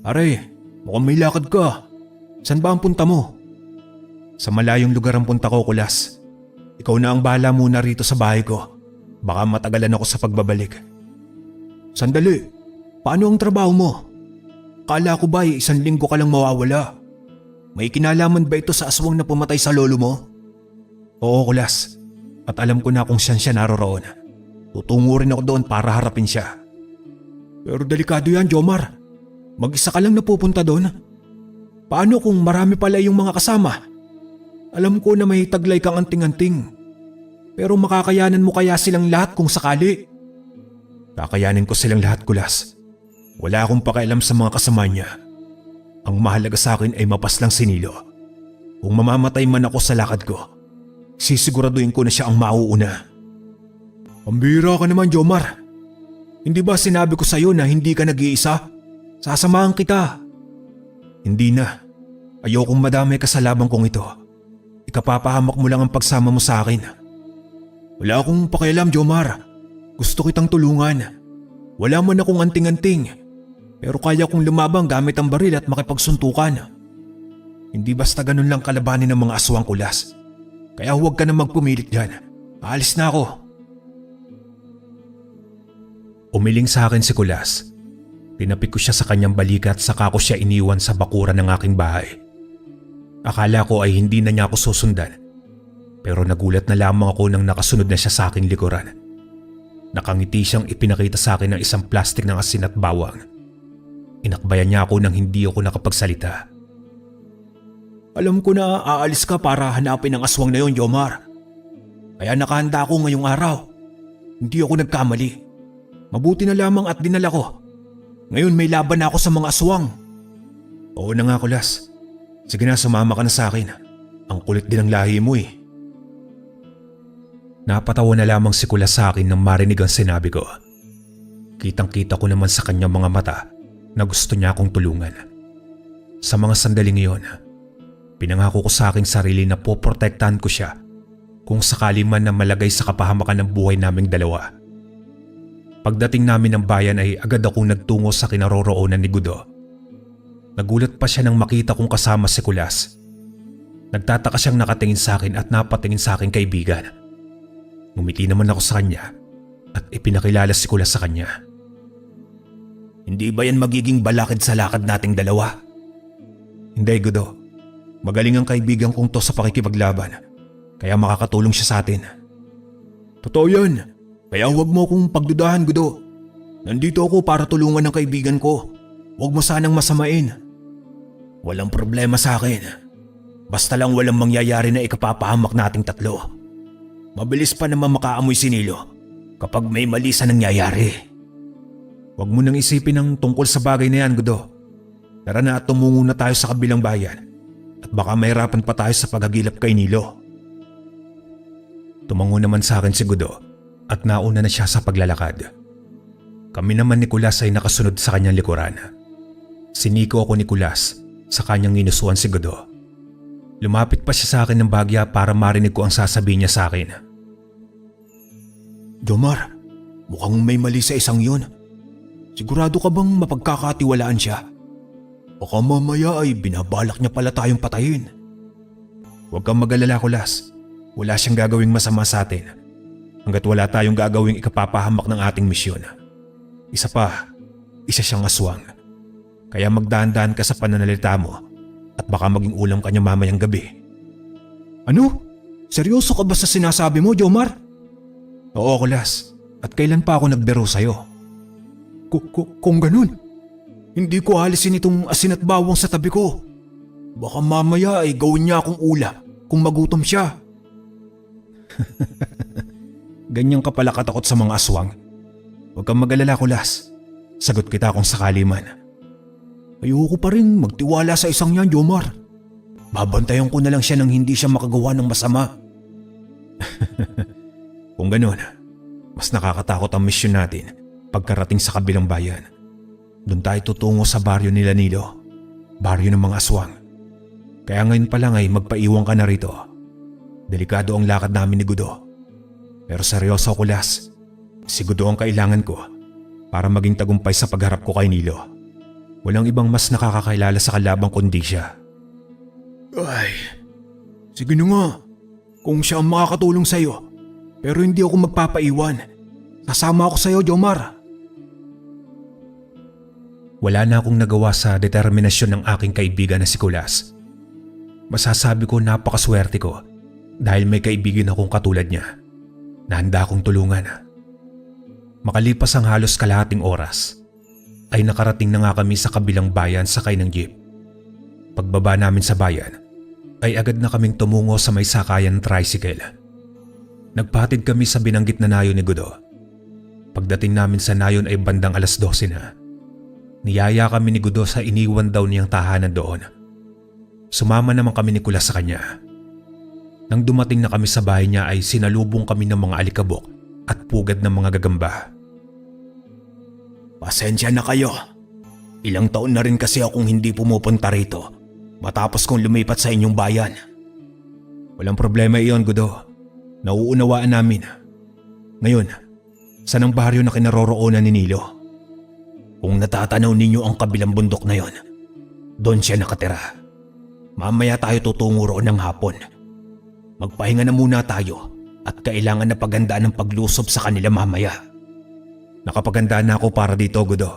Pare, mukhang may lakad ka. Saan ba ang punta mo? Sa malayong lugar ang punta ko, Kulas. Ikaw na ang bahala muna rito sa bahay ko. Baka matagalan ako sa pagbabalik. Sandali, paano ang trabaho mo? Kala ko ba 1 linggo ka lang mawawala? May kinalaman ba ito sa aswang na pumatay sa lolo mo? Oo, Kulas. At alam ko na kung saan siya naroroon. Tutungo rin ako doon para harapin siya. Pero delikado yan, Jomar. Mag-isa ka lang napupunta doon. Paano kung marami pala yung mga kasama? Alam ko na may taglay kang anting-anting. Pero makakayanan mo kaya silang lahat kung sakali? Kakayanin ko silang lahat, Kulas. Wala akong pakialam sa mga kasama niya. Ang mahalaga sa akin ay mapaslang si Nilo. Kung mamamatay man ako sa lakad ko, sisiguraduhin ko na siya ang mauuna. Pambira ka naman, Jomar. Hindi ba sinabi ko sa'yo na hindi ka nag-iisa? Sasamahan kita. Hindi na. Ayokong madamay ka sa labang kong ito. Ikapapahamak mo lang ang pagsama mo sa akin. Wala akong pakialam, Jomar. Gusto kitang tulungan. Wala man akong anting-anting. Pero kaya kong lumabang gamit ang baril at makipagsuntukan. Hindi basta ganun lang kalabanin ng mga aswang, Kulas. Kaya huwag ka na magpumilit dyan. Aalis na ako. Umiling sa akin si Kulas. Tinapik ko siya sa kanyang balikat saka ko siya iniwan sa bakuran ng aking bahay. Akala ko ay hindi na niya ako susundan. Pero nagulat na lamang ako nang nakasunod na siya sa aking likuran. Nakangiti siyang ipinakita sa akin ng isang plastik ng asin at bawang. Inakbayan niya ako nang hindi ako nakapagsalita. Alam ko na aalis ka para hanapin ang aswang na yon, Jomar. Kaya nakahanda ako ngayong araw. Hindi ako nagkamali. Mabuti na lamang at dinala ko. Ngayon may laban na ako sa mga aswang. Oo na nga, Kulas. Sige na, sumama ka na sa akin. Ang kulit din ng lahi mo eh. Napatawa na lamang si Kulas sa akin nang marinig ang sinabi ko. Kitang-kita ko naman sa kanyang mga mata na gusto niya akong tulungan. Sa mga sandaling iyon, pinangako ko sa aking sarili na poprotektahan ko siya kung sakali man na malagay sa kapahamakan ng buhay naming dalawa. Pagdating namin ng bayan ay agad akong nagtungo sa kinaroroonan ni Gudo. Nagulat pa siya nang makita kong kasama si Kulas. Nagtataka siyang nakatingin sa akin at napatingin sa aking kaibigan. Ngumiti naman ako sa kanya at ipinakilala si Kulas sa kanya. Hindi ba yan magiging balakid sa lakad nating dalawa? Hindi, Gudo. Magaling ang kaibigan kong to sa pakikipaglaban. Kaya makakatulong siya sa atin. Totoo yan. Kaya huwag mo akong pagdudahan, Gudo. Nandito ako para tulungan ng kaibigan ko. Huwag mo sanang masamain. Walang problema sa akin. Basta lang walang mangyayari na ikapapahamak nating tatlo. Mabilis pa naman makaamoy si Nilo kapag may mali sa nangyayari. Huwag mo nang isipin ang tungkol sa bagay na yan, Gudo. Tara na at tumungo na tayo sa kabilang bayan. At baka mahirapan pa tayo sa paghagilap kay Nilo. Tumango naman sa akin si Gudo at nauna na siya sa paglalakad. Kami naman ni Kulas ay nakasunod sa kanyang likuran. Siniko ako ni Kulas sa kanyang inusuan si Gudo. Lumapit pa siya sa akin ng bagya para marinig ko ang sasabihin niya sa akin. Jomar, mukhang may mali sa isang yun. Sigurado ka bang mapagkakatiwalaan siya? Baka mamaya ay binabalak niya pala tayong patayin. Huwag kang mag-alala, Kulas. Wala siyang gagawing masama sa atin. hanggat wala tayong gagawing ikapapahamak ng ating misyon. Isa siyang aswang. Kaya magdahan-dahan ka sa pananalita mo at baka maging ulam ka niya mamayang gabi. Ano? Seryoso ka ba sa sinasabi mo, Jomar? Oo, Kulas. At kailan pa ako nagbiro sa'yo? Kung ganun, hindi ko alisin itong asin at bawang sa tabi ko. Baka mamaya ay gawin niya akong ulam kung magutom siya. Ganyan ka pala katakot sa mga aswang. Huwag kang mag-alala, Kulas. Sagot kita kung sakali man. Ayoko pa rin magtiwala sa isang yan, Jomar. Babantayan ko na lang siya nang hindi siya makagawa ng masama. Kung ganun, mas nakakatakot ang misyon natin pagkarating sa kabilang bayan. Doon tayo tutungo sa baryo nila Nilo, baryo ng mga aswang. Kaya ngayon pa lang ay magpaiwan ka na rito. Delikado ang lakad namin ni Gudo. Pero seryoso, Kulas. Si Gudo ang kailangan ko para maging tagumpay sa pagharap ko kay Nilo. Walang ibang mas nakakakilala sa kalabang kundi siya. Ay, sige na nga. Kung siya ang makakatulong sa'yo, pero hindi ako magpapaiwan. Sasama ako sa'yo, Jomar. Wala na akong nagawa sa determinasyon ng aking kaibigan na si Kulas. Masasabi ko napakaswerte ko dahil may kaibigan akong katulad niya na handa akong tulungan. Makalipas ang halos kalahating oras, ay nakarating na nga kami sa kabilang bayan sakay ng jeep. Pagbaba namin sa bayan, ay agad na kaming tumungo sa may sakayan tricycle. Nagpahatid kami sa binanggit na nayon ni Gudo. Pagdating namin sa nayon ay bandang 12:00 na. Niyaya kami ni Gudo sa iniwan daw niyang tahanan doon. Sumama naman kami ni Kulas sa kanya. Nang dumating na kami sa bahay niya ay sinalubong kami ng mga alikabok at pugad ng mga gagamba. Pasensya na kayo. Ilang taon na rin kasi akong hindi pumupunta rito matapos kong lumipat sa inyong bayan. Walang problema iyon, Gudo. Nauunawaan namin. Ngayon, saan ang baryo na kinaroroonan ni Nilo? Kung natatanaw ninyo ang kabilang bundok na yon, doon siya nakatira. Mamaya tayo tutungo roon ng hapon. Magpahinga na muna tayo at kailangan na pagandaan ang paglusob sa kanila mamaya. Nakapagandaan na ako para dito, Gudo.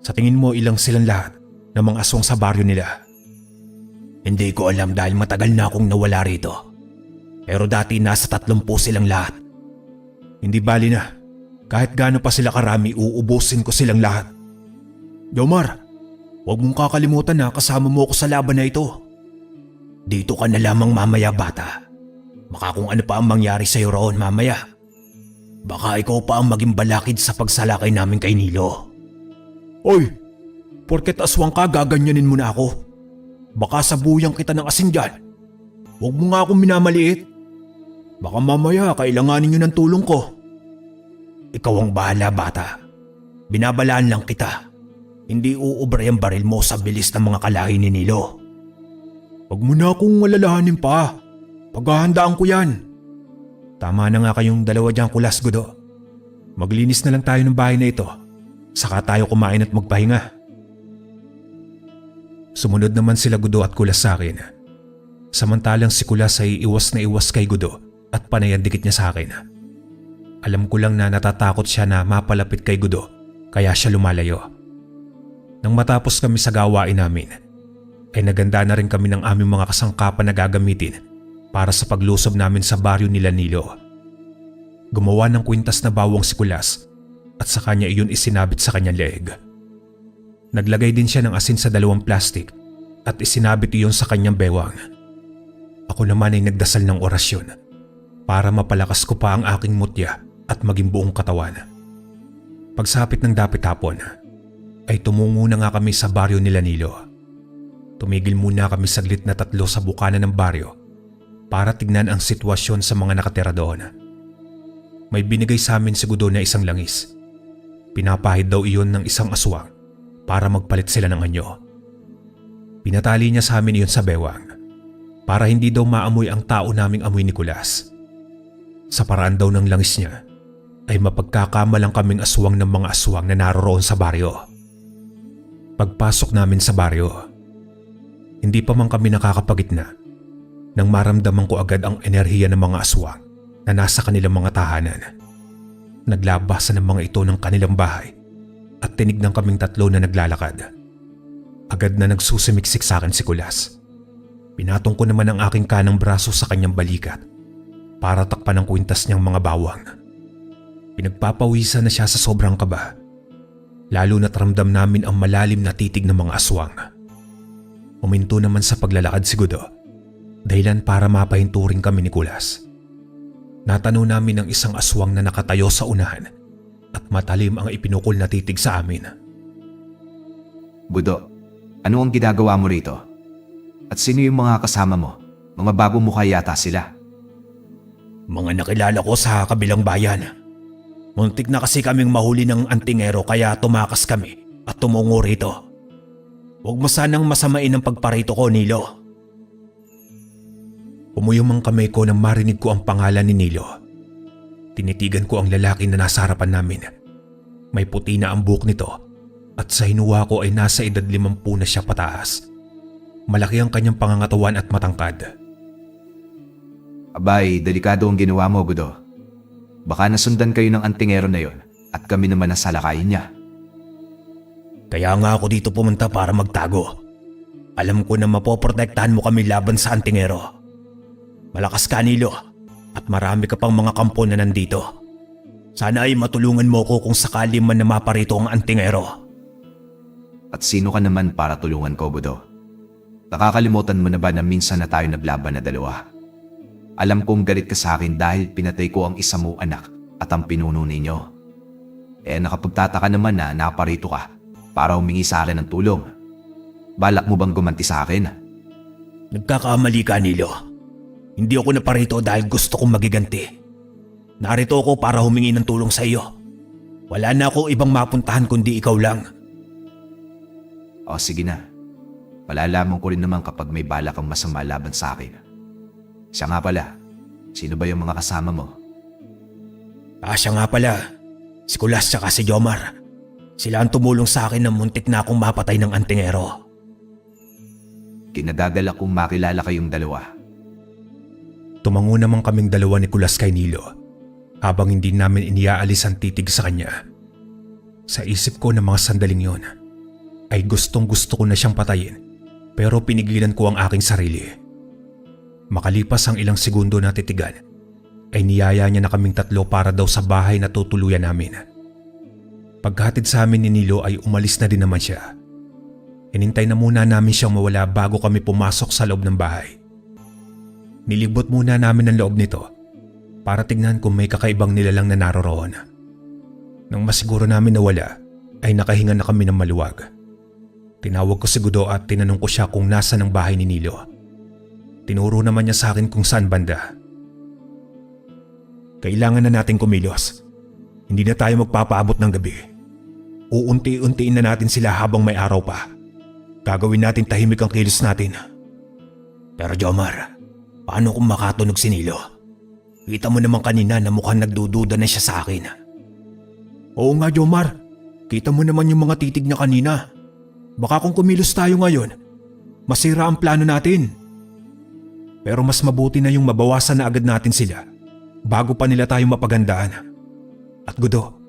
Sa tingin mo ilang silang lahat ng mga aswang sa baryo nila? Hindi ko alam dahil matagal na akong nawala rito. Pero dati nasa 30 silang lahat. Hindi bali na. Kahit gaano pa sila karami, uubusin ko silang lahat. Jomar, huwag mong kakalimutan na kasama mo ako sa laban na ito. Dito ka na lamang mamaya, bata. Baka kung ano pa ang mangyari sa'yo roon mamaya. Baka ikaw pa ang maging balakid sa pagsalakay namin kay Nilo. Oy, porket aswang ka gaganyanin mo na ako. Baka sabuyang kita ng asin dyan. Huwag mo nga akong minamaliit. Baka mamaya kailanganin nyo ng tulong ko. Ikaw ang bahala, bata. Binabalaan lang kita. Hindi uubray ang baril mo sa bilis ng mga kalahi ni Nilo. Huwag mo na akong malalahanin pa. Paghahandaan ko yan. Tama na nga kayong dalawa dyan, Kulas, Gudo. Maglinis na lang tayo ng bahay na ito. Saka tayo kumain at magpahinga. Sumunod naman sila Gudo at Kulas sa akin. Samantalang si Kulas ay iwas na iwas kay Gudo at panayan dikit niya sa akin. Alam ko lang na natatakot siya na mapalapit kay Gudo kaya siya lumalayo. Nang matapos kami sa gawain namin, ay naganda na rin kami ng aming mga kasangkapan na gagamitin para sa paglusob namin sa baryo nila Nilo. Gumawa ng kwintas na bawang si Kulas at sa kanya iyon isinabit sa kanyang leeg. Naglagay din siya ng asin sa 2 plastik at isinabit iyon sa kanyang bewang. Ako naman ay nagdasal ng orasyon para mapalakas ko pa ang aking mutya at maging buong katawan. Pagsapit ng dapit hapon, ay tumungo na nga kami sa baryo nila Nilo. Tumigil muna kami saglit na 3 sa bukana ng baryo para tignan ang sitwasyon sa mga nakatira doon. May binigay sa amin si Gudo na isang langis. Pinapahid daw iyon ng isang aswang para magpalit sila ng anyo. Pinatali niya sa amin iyon sa bewang para hindi daw maamoy ang tao naming amoy ni Kulas. Sa paraan daw ng langis niya ay mapagkakamalang kaming aswang ng mga aswang na naroroon sa baryo. Pagpasok namin sa baryo, hindi pa man kami nakakapagitna nang maramdaman ko agad ang enerhiya ng mga aswang na nasa kanilang mga tahanan. Naglabasan ng mga ito ng kanilang bahay at tinignan kaming tatlo na naglalakad. Agad na nagsusimiksik sa akin si Kulas. Pinatong ko naman ang aking kanang braso sa kanyang balikat para takpan ang kwintas niyang mga bawang. Pinagpapawisan na siya sa sobrang kaba. Lalo na't ramdam namin ang malalim na titig ng mga aswang. Uminto naman sa paglalakad si Gudo, dahilan para mapahinto rin kami ni Kulas. Natanaw namin ang isang aswang na nakatayo sa unahan at matalim ang ipinukol na titig sa amin. Gudo, ano ang ginagawa mo rito? At sino yung mga kasama mo? Mga bagong mukha yata sila. Mga nakilala ko sa kabilang bayan. Muntik na kasi kaming mahuli ng antingero kaya tumakas kami at tumungo rito. Huwag mo sanang masamain ang pagparito ko, Nilo. Umuyong ang kamay ko nang marinig ko ang pangalan ni Nilo. Tinitigan ko ang lalaki na nasa harapan namin. May puti na ang buhok nito at sa hinuwa ko ay nasa edad 50 na siya pataas. Malaki ang kanyang pangangatawan at matangkad. Abay, delikado ang ginawa mo, Gudo. Baka nasundan kayo ng antingero na yon at kami naman ang salakayin niya. Kaya nga ako dito pumunta para magtago. Alam ko na mapoprotektahan mo kami laban sa antingero. Malakas ka, Nilo, at marami ka pang mga kampo na nandito. Sana ay matulungan mo ko kung sakali man na maparito ang antingero. At sino ka naman para tulungan ko, Gudo? Nakakalimutan mo na ba na minsan na tayo naglaban na dalawa? Alam kong galit ka sa akin dahil pinatay ko ang isa mo anak at ang pinuno ninyo. Nakapagtataka naman na naparito ka para humingi sa akin ng tulong. Balak mo bang gumanti sa akin? Nagkakamali ka, Nilo. Hindi ako naparito dahil gusto kong magiganti. Narito ako para humingi ng tulong sa iyo. Wala na ako ibang mapuntahan kundi ikaw lang. O sige na. Malalaman ko rin naman kapag may balak kang masama laban sa akin. Siya nga pala, sino ba yung mga kasama mo? Siya nga pala, si Kulas tsaka si Jomar. Sila ang tumulong sa akin na muntik na akong mapatay ng antingero. Kinagagala kong makilala kayong dalawa. Tumango naman kaming dalawa ni Kulas kay Nilo habang hindi namin iniaalis ang titig sa kanya. Sa isip ko na mga sandaling yon ay gustong gusto ko na siyang patayin pero pinigilan ko ang aking sarili. Makalipas ang ilang segundo na titigan ay niyaya niya na kaming tatlo para daw sa bahay na tutuluyan namin. Paghatid sa amin ni Nilo ay umalis na din naman siya. Hinintay na muna namin siyang mawala bago kami pumasok sa loob ng bahay. Nilibot muna namin ang loob nito para tignan kung may kakaibang nilalang na naroroon. Nang masiguro namin na wala, ay nakahinga na kami ng maluwag. Tinawag ko si Gudo at tinanong ko siya kung nasa ng bahay ni Nilo. Tinuro naman niya sa akin kung saan banda. Kailangan na natin kumilos. Hindi na tayo magpapaabot ng gabi. Uunti-untiin na natin sila habang may araw pa. Gagawin natin tahimik ang kilos natin. Pero Jomar, paano kung makatunog si Nilo? Kita mo naman kanina na mukhang nagdududa na siya sa akin. Oo nga, Jomar. Kita mo naman yung mga titig niya kanina. Baka kung kumilos tayo ngayon, masira ang plano natin. Pero mas mabuti na yung mabawasan na agad natin sila bago pa nila tayo mapagandaan. At Gudo,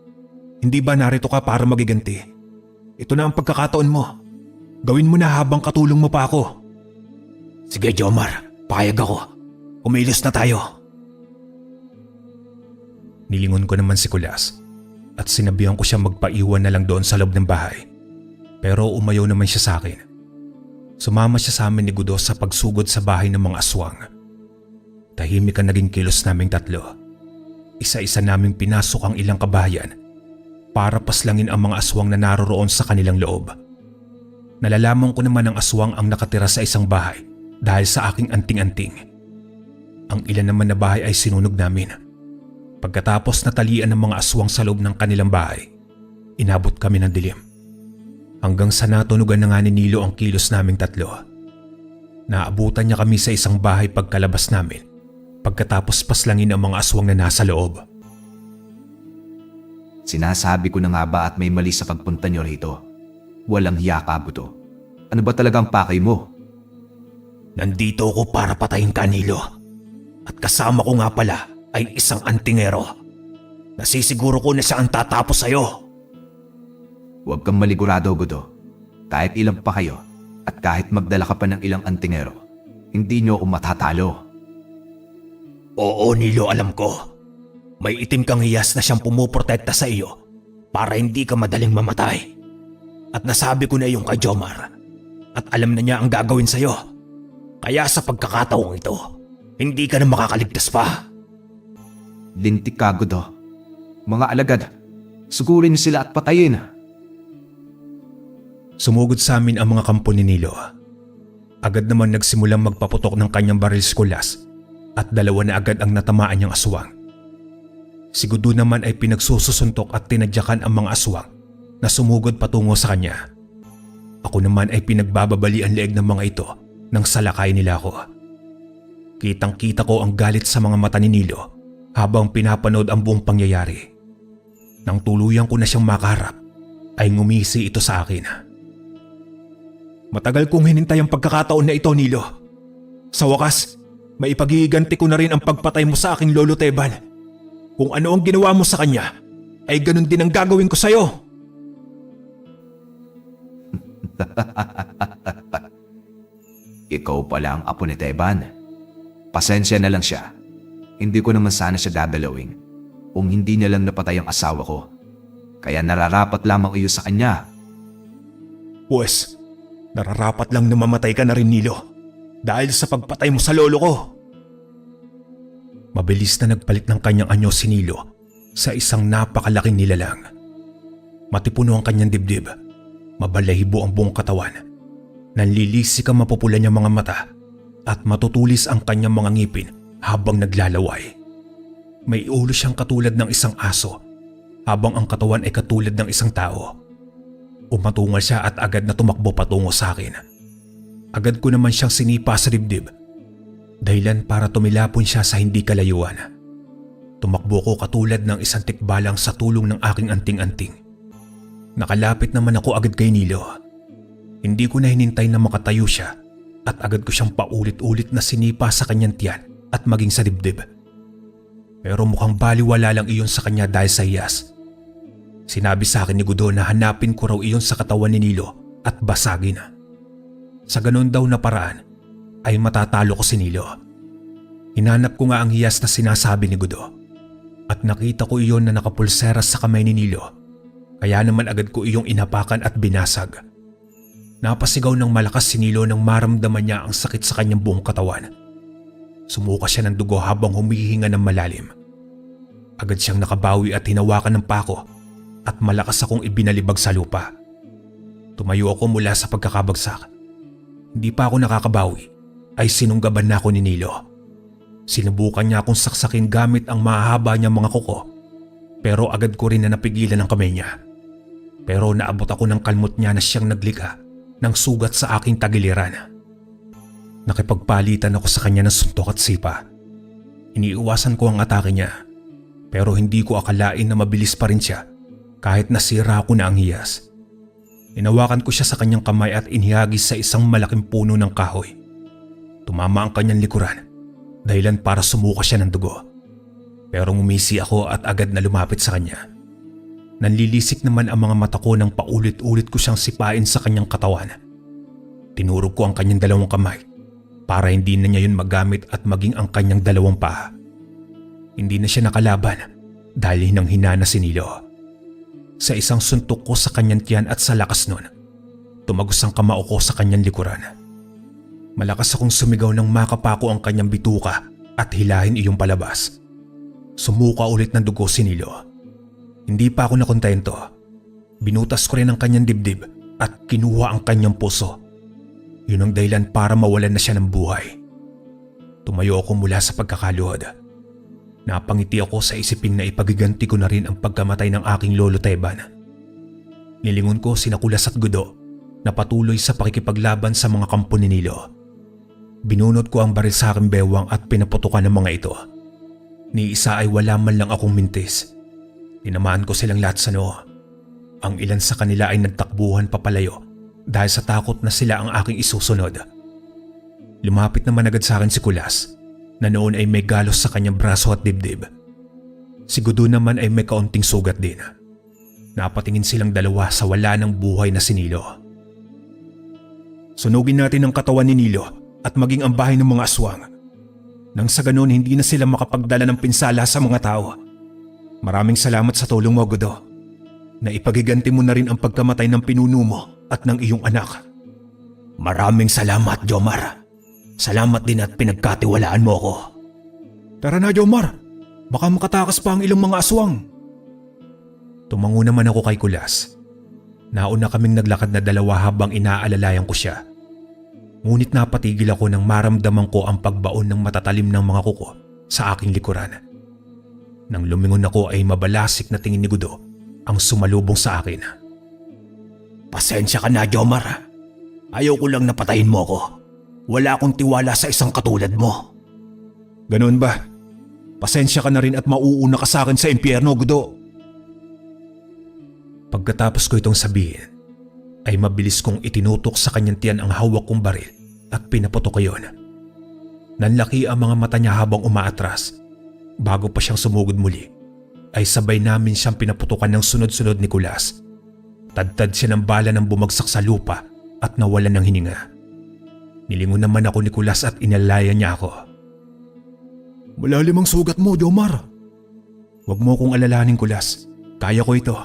hindi ba narito ka para magiganti? Ito na ang pagkakataon mo. Gawin mo na habang katulong mo pa ako. Sige, Jomar. Payag ako. Kumilos na tayo. Nilingon ko naman si Kulas at sinabihan ko siya magpaiwan na lang doon sa loob ng bahay. Pero umayaw naman siya sa akin. Sumama siya sa amin ni Gudo sa pagsugod sa bahay ng mga aswang. Tahimik ang naging kilos naming tatlo. Isa-isa naming pinasok ang ilang kabahayan para paslangin ang mga aswang na naroroon sa kanilang loob. Nalalaman ko naman ang aswang ang nakatira sa isang bahay dahil sa aking anting-anting. Ang ilan naman na bahay ay sinunog namin. Pagkatapos natalian ng mga aswang sa loob ng kanilang bahay, inabot kami ng dilim. Hanggang sa natunugan na nga ni Nilo ang kilos naming tatlo. Naabutan niya kami sa isang bahay pagkalabas namin pagkatapos paslangin ang mga aswang na nasa loob. Sinasabi ko na nga ba at may mali sa pagpunta niyo rito? Walang hiya ka, Gudo. Ano ba talagang pakay mo? Nandito ako para patayin ka, Nilo. At kasama ko nga pala ay isang antingero. Nasisiguro ko na siya ang tatapos sa'yo. Huwag kang maligurado, Gudo. Kahit ilang pa kayo at kahit magdala ka pa ng ilang antingero, hindi niyo ako matatalo. Oo, Nilo, alam ko. May itim kang hiyas na siyang pumuprotekta sa iyo para hindi ka madaling mamatay. At nasabi ko na yung kay Jomar. At alam na niya ang gagawin sa'yo. Kaya sa pagkakataong ito, hindi ka na makakaligtas pa. Lintik ka, Gudo. Mga alagad, sugurin niyo sila at patayin. Sumugod sa amin ang mga kampo ni Nilo. Agad naman nagsimulang magpaputok ng kanyang baril si Kulas at dalawa na agad ang natamaan niyang aswang. Si Gudo naman ay pinagsususuntok at tinadyakan ang mga aswang na sumugod patungo sa kanya. Ako naman ay pinagbababali ang leeg ng mga ito nang salakay nila ako. Kitang-kita ko ang galit sa mga mata ni Nilo habang pinapanood ang buong pangyayari. Nang tuluyan ko na siyang makaharap, ay ngumisi ito sa akin. Matagal kong hinintay ang pagkakataon na ito, Nilo. Sa wakas, maipagiganti ko na rin ang pagpatay mo sa aking lolo Teban. Kung ano ang ginawa mo sa kanya, ay ganun din ang gagawin ko sa'yo. Ikaw pala ang apo ni Teban. Pasensya na lang siya. Hindi ko naman sana siya dadalawin kung hindi niya lang napatay ang asawa ko. Kaya nararapat lamang iyo sa kanya. Pues, nararapat lang na mamatay ka na rin, Nilo. Dahil sa pagpatay mo sa lolo ko. Mabilis na nagpalit ng kanyang anyo si Nilo sa isang napakalaking nilalang. Matipuno ang kanyang dibdib, mabalahibo ang buong katawan, nanlilisik ang mapupula niyang mga mata at matutulis ang kanyang mga ngipin habang naglalaway. May ulo siyang katulad ng isang aso habang ang katawan ay katulad ng isang tao. Umatungal siya at agad na tumakbo patungo sa akin. Agad ko naman siyang sinipa sa dibdib, dahilan para tumilapon siya sa hindi kalayuan. Tumakbo ko katulad ng isang tikbalang sa tulong ng aking anting-anting. Nakalapit naman ako agad kay Nilo. Hindi ko na hinintay na makatayo siya at agad ko siyang paulit-ulit na sinipa sa kanyang tiyan at maging sa dibdib. Pero mukhang baliwala lang iyon sa kanya dahil sa hiyas. Sinabi sa akin ni Gudo na hanapin ko raw iyon sa katawan ni Nilo at basagin. Sa ganun daw na paraan ay matatalo ko si Nilo. Hinanap ko nga ang hiyas na sinasabi ni Gudo at nakita ko iyon na nakapulseras sa kamay ni Nilo. Kaya naman agad ko iyong inapakan at binasag. Napasigaw ng malakas si Nilo nang maramdaman niya ang sakit sa kanyang buong katawan. Sumuka siya ng dugo habang humihinga ng malalim. Agad siyang nakabawi at hinawakan ng pako at malakas akong ibinalibag sa lupa. Tumayo ako mula sa pagkakabagsak. Hindi pa ako nakakabawi ay sinunggaban na ako ni Nilo. Sinubukan niya akong saksakin gamit ang mahahaba niyang mga kuko, pero agad ko rin na napigilan ang kamay niya. Pero naabot ako ng kalmot niya na siyang naglikha ng sugat sa aking tagiliran. Nakipagpalitan ako sa kanya ng suntok at sipa. Iniiwasan ko ang atake niya, pero hindi ko akalain na mabilis pa rin siya kahit nasira ko na ang hiyas. Inawakan ko siya sa kanyang kamay at inihagis sa isang malaking puno ng kahoy. Tumama ang kanyang likuran, dahilan para sumuka siya ng dugo. Pero ngumisi ako at agad na lumapit sa kanya. Nanlilisik naman ang mga mata ko nang paulit-ulit ko siyang sipain sa kanyang katawan. Tinurog ko ang kanyang dalawang kamay para hindi na niya yun magamit at maging ang kanyang dalawang paa. Hindi na siya nakalaban dahil hinang-hina na si Nilo. Sa isang suntok ko sa kanyang tiyan at sa lakas nun, tumagos ang kamao ko sa kanyang likuran. Malakas akong sumigaw nang makapako ang kanyang bituka at hilahin iyong palabas. Sumuka ulit ng dugo si Nilo. Hindi pa ako nakontento. Binutas ko rin ang kanyang dibdib at kinuha ang kanyang puso. Yun ang dahilan para mawalan na siya ng buhay. Tumayo ako mula sa pagkakaluhod. Napangiti ako sa isiping na ipagiganti ko na rin ang pagkamatay ng aking lolo Teban. Nilingon ko sina Kulas at Gudo na patuloy sa pakikipaglaban sa mga kampo ni Nilo. Binunot ko ang baril sa aking bewang at pinaputukan ng mga ito. Ni isa ay wala man lang akong mintis. Tinamaan ko silang lahat sa noo. Ang ilan sa kanila ay nagtakbuhan papalayo dahil sa takot na sila ang aking isusunod. Lumapit naman agad sa akin si Kulas. na noon ay may galos sa kanyang braso at dibdib. Si Gudo naman ay may kaunting sugat din. Napatingin silang dalawa sa wala ng buhay na si Nilo. Sunugin natin ang katawan ni Nilo at maging ang bahay ng mga aswang. Nang sa ganon hindi na sila makapagdala ng pinsala sa mga tao. Maraming salamat sa tulong mo, Gudo. Naipagiganti mo na rin ang pagkamatay ng pinuno mo at ng iyong anak. Maraming salamat, Jomar. Salamat din at pinagkatiwalaan mo ko. Tara na, Jomar. Baka makatakas pa ang ilang mga aswang. Tumango naman ako kay Kulas. Nauna kaming naglakad na dalawa habang inaalalayan ko siya. Ngunit napatigil ako nang maramdaman ko ang pagbaon ng matatalim ng mga kuko sa aking likuran. Nang lumingon ako ay mabalasik na tingin ni Gudo ang sumalubong sa akin. Pasensya ka na, Jomar. Ayaw ko lang napatayin mo ko. Wala akong tiwala sa isang katulad mo. Ganoon ba? Pasensya ka na rin at mauuna ka sa akin sa impyerno, Gudo. Pagkatapos ko itong sabihin, ay mabilis kong itinutok sa kanyang tiyan ang hawak kong baril at pinaputok ko yun. Nanlaki ang mga mata niya habang umaatras. Bago pa siyang sumugod muli, ay sabay namin siyang pinaputukan ng sunod-sunod ni Kulas. Tadtad siya ng bala nang bumagsak sa lupa at nawalan ng hininga. Nilingon naman ako ni Kulas at inalaya niya ako. Malalim ang sugat mo, Jomar. Huwag mo kong alalahanin, Kulas. Kaya ko ito.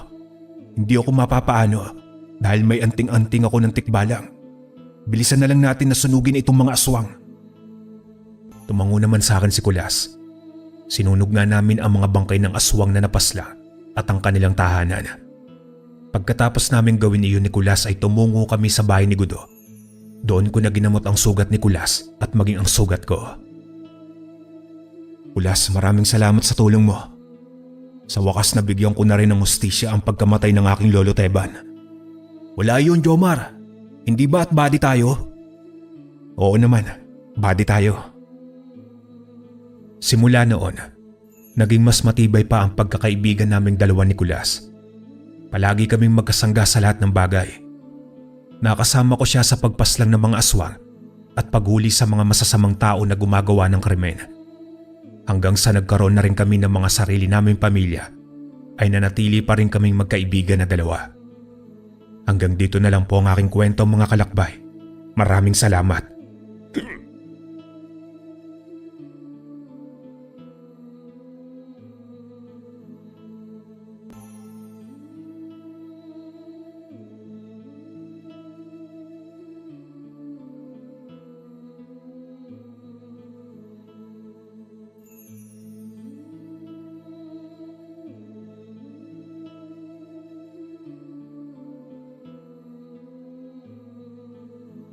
Hindi ako mapapaano dahil may anting-anting ako ng tikbalang. Bilisan na lang natin na sunugin itong mga aswang. Tumango naman sa akin si Kulas. Sinunog nga namin ang mga bangkay ng aswang na napasla at ang kanilang tahanan. Pagkatapos namin gawin iyon ni Kulas ay tumungo kami sa bahay ni Gudo. Doon ko na ginamot ang sugat ni Kulas at maging ang sugat ko. Kulas, maraming salamat sa tulong mo. Sa wakas nabigyan ko na rin ng hustisya ang pagkamatay ng aking lolo Teban. Wala yun, Jomar. Hindi ba at body tayo? Oo naman, body tayo. Simula noon, naging mas matibay pa ang pagkakaibigan naming dalawa ni Kulas. Palagi kaming magkasangga sa lahat ng bagay. Nakasama ko siya sa pagpaslang ng mga aswang at paghuli sa mga masasamang tao na gumagawa ng krimen. Hanggang sa nagkaroon na rin kami ng mga sarili naming pamilya, ay nanatili pa rin kaming magkaibigan na dalawa. Hanggang dito na lang po ang aking kwento, mga kalakbay. Maraming salamat.